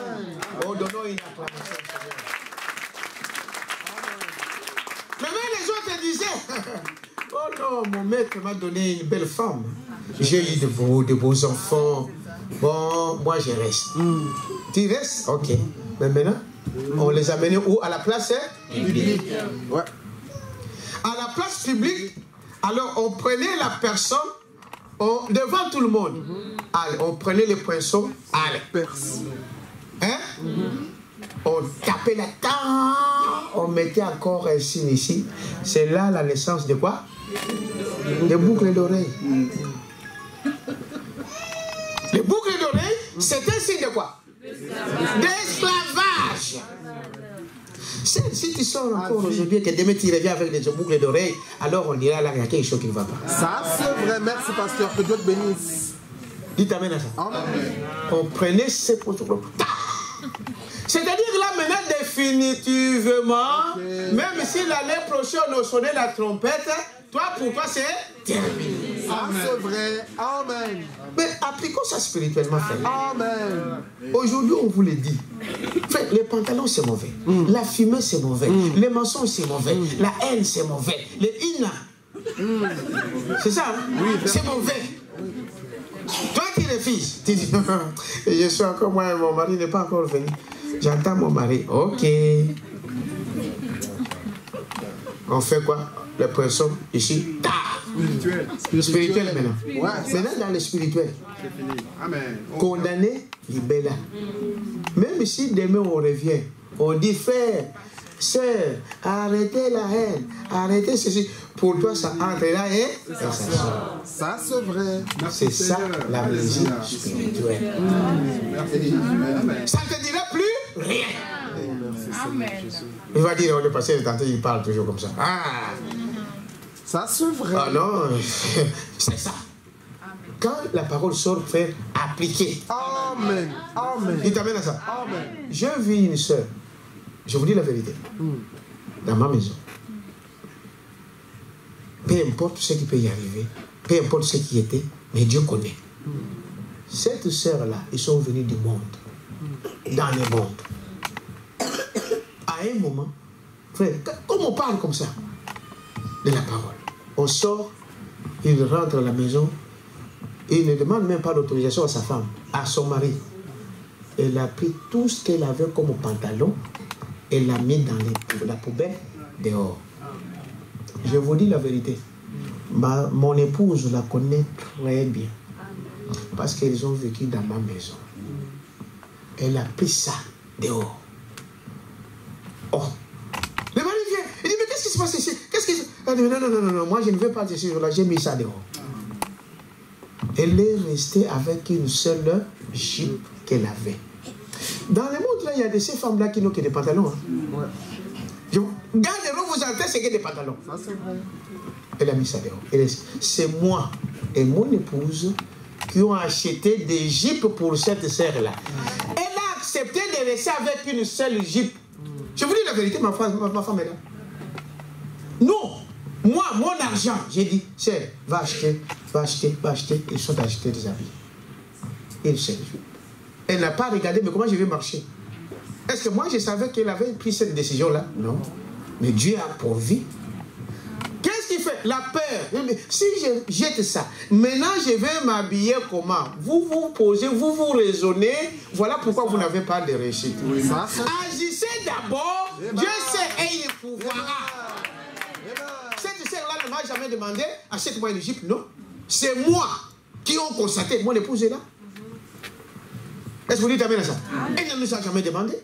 Oh, donnons une acclamation. Mais même les autres disaient, oh non, mon maître m'a donné une belle femme. J'ai eu de beaux enfants. Bon, moi je reste. Tu restes? Ok. Mais maintenant, on les a menés où? À la place publique. Ouais. À la place publique, alors on prenait la personne devant tout le monde. Allez, on prenait les poinçons. Allez. Personne. Hein? On tapait la tête, on mettait encore un signe ici. C'est là la naissance de quoi? Des boucles d'oreilles. Les boucles d'oreilles, c'est un signe de quoi? D'esclavage. Si tu sors encore aujourd'hui et que demain tu reviens avec des boucles d'oreilles, alors on dira là, il y a quelque chose qui ne va pas. Ça c'est vrai. Merci pasteur. Que Dieu te bénisse. Dites amen à ça. Amen. On prenait ces poteaux. C'est-à-dire là maintenant définitivement, même si l'année prochaine on sonnait la trompette, toi pour toi c'est terminé. Ça c'est vrai. Amen. Mais appliquons ça spirituellement, frère. Amen. Aujourd'hui on vous le dit. Frère, les pantalons c'est mauvais. La fumée c'est mauvais. Les mensonges c'est mauvais. La haine c'est mauvais. Les ina. C'est ça, hein? Oui, c'est mauvais. Toi qui refuses, tu dis, je suis encore moi, mon mari n'est pas encore venu. J'entends mon mari, ok. On fait quoi? Le poisson ici, spirituel maintenant. Ouais, maintenant dans le spirituel. Amen. Condamné, libéré. Même si demain on revient, on dit frère, sœur, arrêtez la haine, arrêtez ceci. Pour toi, ça entre là et ça sort. Ça c'est vrai. C'est ça la musique spirituelle. Ça ne te dira plus rien. Amen. Il va dire, le pasteur, il parle toujours comme ça. Ah, Ça c'est vrai. ah non, c'est ça. Quand la parole sort, faire appliquer. Amen. Amen. Il t'amène à ça. Amen. Je vis une soeur, je vous dis la vérité, dans ma maison. Peu importe ce qui peut y arriver, peu importe ce qui était, mais Dieu connaît. Cette sœur-là, ils sont venus du monde, dans le monde. À un moment, frère, comme on parle comme ça, de la parole, on sort, il rentre à la maison, il ne demande même pas l'autorisation à sa femme, à son mari. Elle a pris tout ce qu'elle avait comme pantalon, et l'a mis dans la poubelle dehors. Je vous dis la vérité. Mon épouse la connaît très bien. Parce qu'ils ont vécu dans ma maison. Elle a pris ça dehors. Oh. Le mari vient. Il dit, mais qu'est-ce qui se passe ici? Qu'est-ce qui se... Elle dit, non, moi je ne veux pas te suivre là. J'ai mis ça dehors. Elle est restée avec une seule jupe qu'elle avait. Dans le monde là, il y a de ces femmes-là qui n'ont que des pantalons. Hein. Ouais. Garde-robe, vous entrez, c'est que des pantalons. Ça, c'est vrai. Elle a mis ça dehors. C'est moi et mon épouse qui ont acheté des jupes pour cette sœur-là. Elle a accepté de rester avec une seule jupe. Je vous dis la vérité, ma femme est là. Non, moi, mon argent, j'ai dit, sœur, va acheter. Ils sont achetés des habits. Une seule jupe. Elle n'a pas regardé, mais comment je vais marcher? Est-ce que moi, je savais qu'elle avait pris cette décision-là? Non. Mais Dieu a pourvu. Qu'est-ce qu'il fait? La peur. Si je jette ça, maintenant je vais m'habiller comment? Vous vous posez, vous vous raisonnez. Voilà pourquoi vous n'avez pas de réussite. Oui. Agissez d'abord. Dieu sait et il pourvoira. Cette sœur-là ne m'a jamais demandé, achète-moi une jupe. Non. C'est moi qui ont constaté. Mon épouse est là. Est-ce que vous dites amen à ça? Elle ne nous a jamais demandé.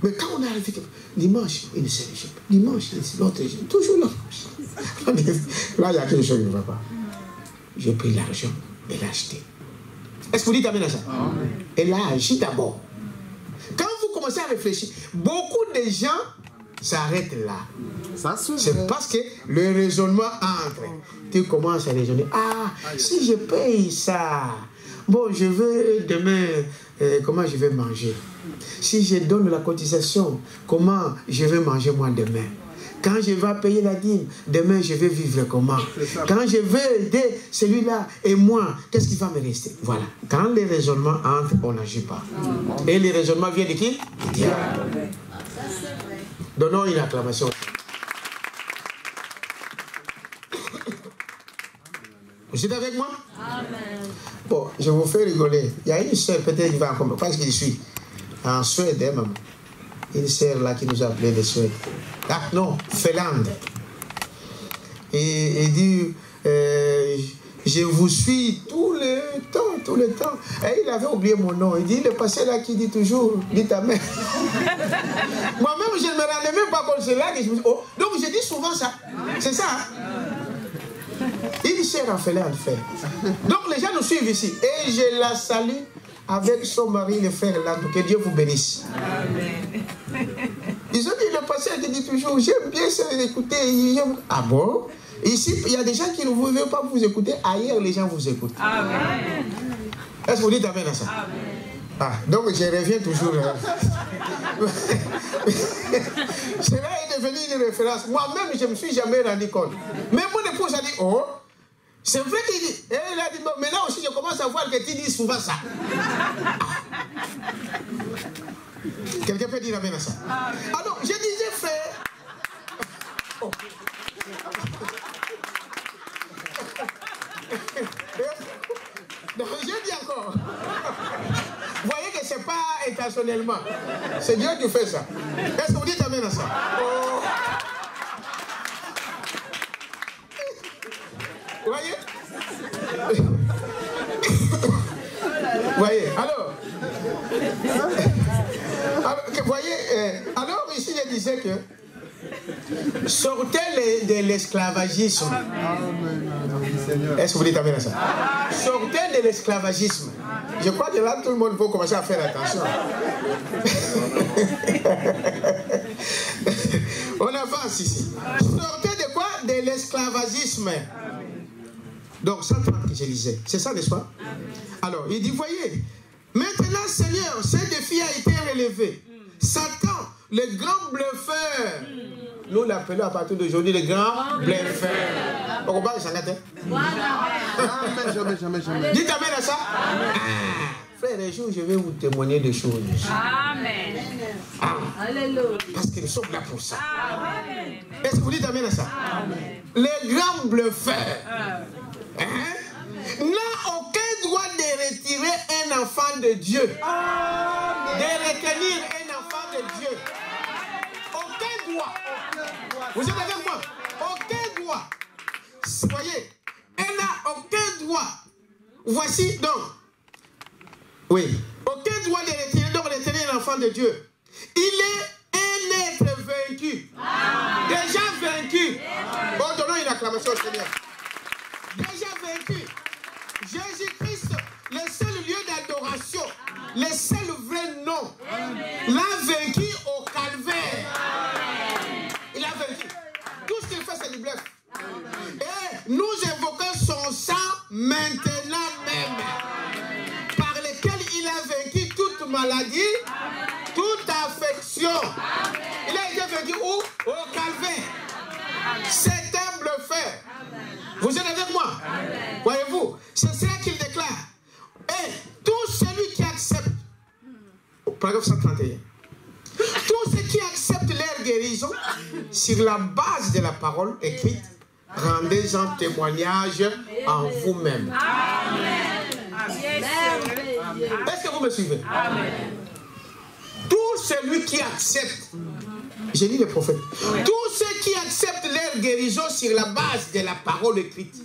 Mais quand on est arrivé, dimanche, une seule jupe. Dimanche, l'autre jupe. Toujours là. Là, il y a quelque chose qui ne va pas. J'ai pris l'argent et l'ai acheté. Est-ce que vous dites amen à ça? Elle a agi d'abord. Quand vous commencez à réfléchir, beaucoup de gens s'arrêtent là. C'est parce que le raisonnement entre. Tu commences à raisonner. Ah, si je paye ça, bon, je veux demain, comment je vais manger? Si je donne la cotisation, comment je vais manger moi demain? Quand je vais payer la dîme, demain je vais vivre comment? Quand je vais aider celui-là et moi, qu'est-ce qui va me rester? Voilà. Quand les raisonnements entrent, on n'agit pas. Et les raisonnements viennent de qui? Diable. Donnons une acclamation. Vous êtes avec moi? Amen. Bon, je vous fais rigoler. Il y a une sœur, peut-être qui va en comprendre, parce que je suis en Suède, hein, maman. Une sœur là qui nous a appelé de Suède. Ah non, Finlande. Et il dit, je vous suis tout le temps. Et il avait oublié mon nom. Il dit, le passé là qui dit toujours, dis ta mère. Moi-même, je ne me rendais même pas compte de cela. Oh. Donc, je dis souvent ça. C'est ça, hein? Une sœur en Finlande fait. Donc les gens nous suivent ici. Et je la salue avec son mari, le frère Lando. Que Dieu vous bénisse. Amen. Ils ont dit le passé qui dit toujours, j'aime bien écouter. Ah bon? Ici, il y a des gens qui ne veulent pas vous écouter. Ailleurs, les gens vous écoutent. Amen. Est-ce que vous dites amen à ça? Amen. Ah, donc je reviens toujours. Cela est devenu une référence. Moi-même, je ne me suis jamais rendu compte. Mais mon épouse a dit, oh, c'est vrai qu'il dit. Et elle a dit, maintenant aussi, je commence à voir que tu dis souvent ça. Quelqu'un peut dire amen à ça? Alors, je disais, frère. Oh. Donc, je dis encore. Vous voyez que ce n'est pas intentionnellement. C'est Dieu qui fait ça. Est-ce que vous dites amen à ça? Oh. Vous voyez? Vous voyez? Alors, vous voyez, alors ici je disais que sortez de l'esclavagisme. Est-ce que vous dites amen à ça? Sortez de l'esclavagisme. Je crois que là tout le monde peut commencer à faire attention. On avance ici. Sortez de quoi? De l'esclavagisme. Donc, 130 que je lisais. C'est ça, n'est-ce pas? Alors, il dit, voyez, maintenant, Seigneur, ce défi a été relevé. Satan, le grand bluffeur, nous l'appelons à partir d'aujourd'hui le grand bluffeur. On comprend ça, Amen, jamais. Dites amen à ça? Amen. Frère, un jour, je vais vous témoigner des choses. Amen. Alléluia. Parce que nous sommes là pour ça. Amen. Est-ce que vous dites amen à ça? Amen. Le grand bluffeur. N'a aucun droit de retirer un enfant de Dieu. De retenir un enfant de Dieu. Aucun droit. Vous êtes avec moi? Aucun droit. Voyez, elle n'a aucun droit. Voici donc. Oui. Aucun droit de retenir un enfant de Dieu. Il est un être vaincu. Déjà vaincu. Bon, donnons une acclamation au Seigneur. Déjà vaincu. Jésus-Christ, le seul lieu d'adoration, le seul vrai nom, l'a vaincu au calvaire. Il maladie, toute affection. Il a été vaincu où? Au calvaire. C'est un bluffeur. Vous êtes avec moi? Voyez-vous, c'est cela qu'il déclare. Et tout celui qui accepte, paragraphe 131, tous ceux qui acceptent leur guérison sur la base de la parole écrite, rendez un témoignage en vous-même. Est-ce que vous me suivez? Tout celui qui accepte, j'ai dit les prophètes, tous ceux qui acceptent leur guérison sur la base de la parole écrite.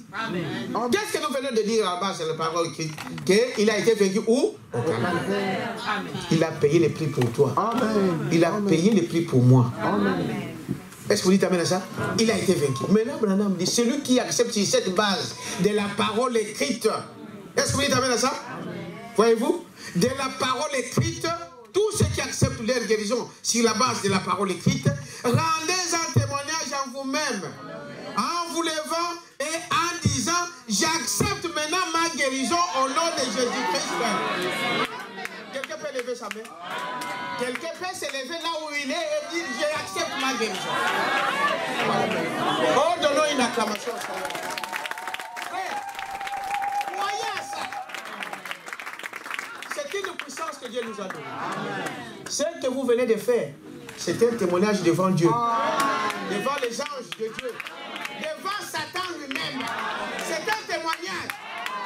Qu'est-ce que nous venons de dire à la base de la parole écrite? Qu'il a été vaincu où? Au calvaire. Il a payé le prix pour toi. Il a payé le prix pour moi. Est-ce que vous dites amen à ça? Il a été vaincu. Mais là, Branham dit, celui qui accepte sur cette base de la parole écrite. Est-ce que vous dites amen à ça? Voyez-vous? De la parole écrite, tous ceux qui acceptent leur guérison sur la base de la parole écrite, rendez un témoignage en vous-même, en vous levant et en disant, j'accepte maintenant ma guérison au nom de Jésus-Christ. Quelqu'un peut lever sa main? Quelqu'un peut se lever là où il est et dire, j'accepte ma guérison. Oh, donnons une acclamation. Frère, croyez à ça. C'est une puissance que Dieu nous a donnée. Celle que vous venez de faire, c'est un témoignage devant Dieu, devant les anges de Dieu, devant Satan lui-même. C'est un témoignage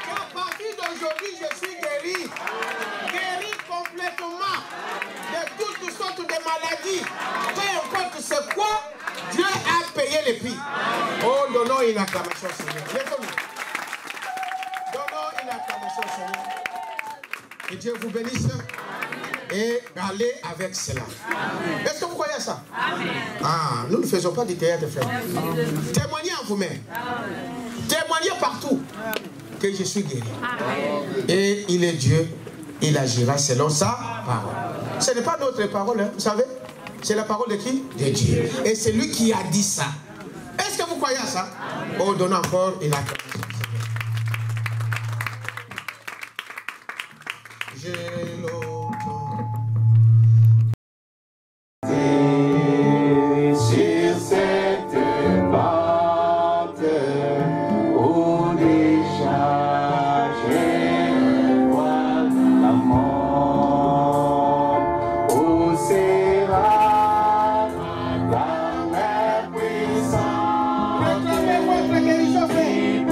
qu'à partir d'aujourd'hui, je suis guéri. Guéri complètement de toutes sortes de maladies. Peu importe c'est quoi, Dieu a payé les prix. Oh, donnons une acclamation, Seigneur. Donnons une acclamation, Seigneur. Que Dieu vous bénisse et allez avec cela. Est-ce que vous croyez à ça? Ah, nous ne faisons pas du théâtre, frère. Témoignez en vous-même. Témoignez partout que je suis guéri. Et il est Dieu, il agira selon sa parole. Ce n'est pas notre parole, hein, vous savez. C'est la parole de qui? De Dieu. Et c'est lui qui a dit ça. Est-ce que vous croyez à ça? On donne encore une acclamation. J'ai longtemps sur cette pente où déjà je vois la mort, où sera la mer puissante. Proclamez votre guérison, frère.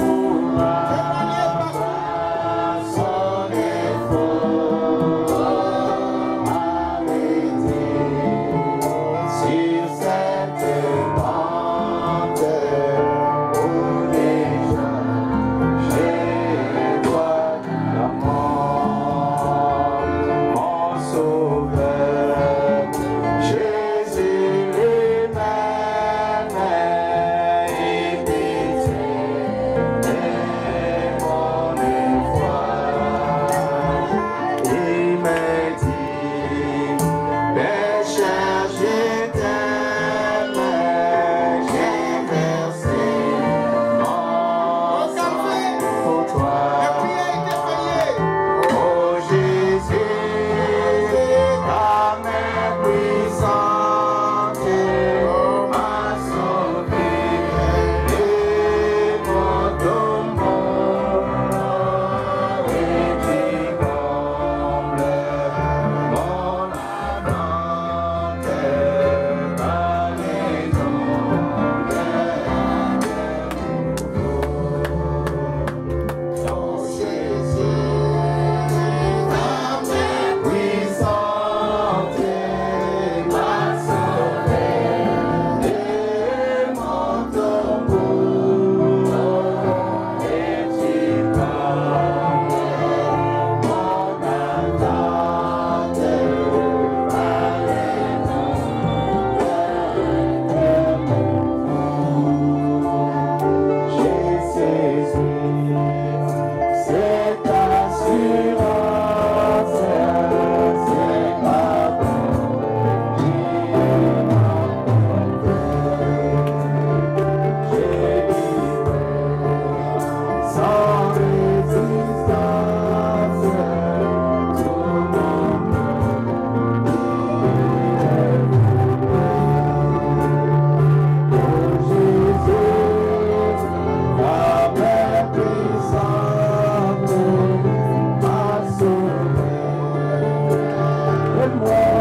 avec moi.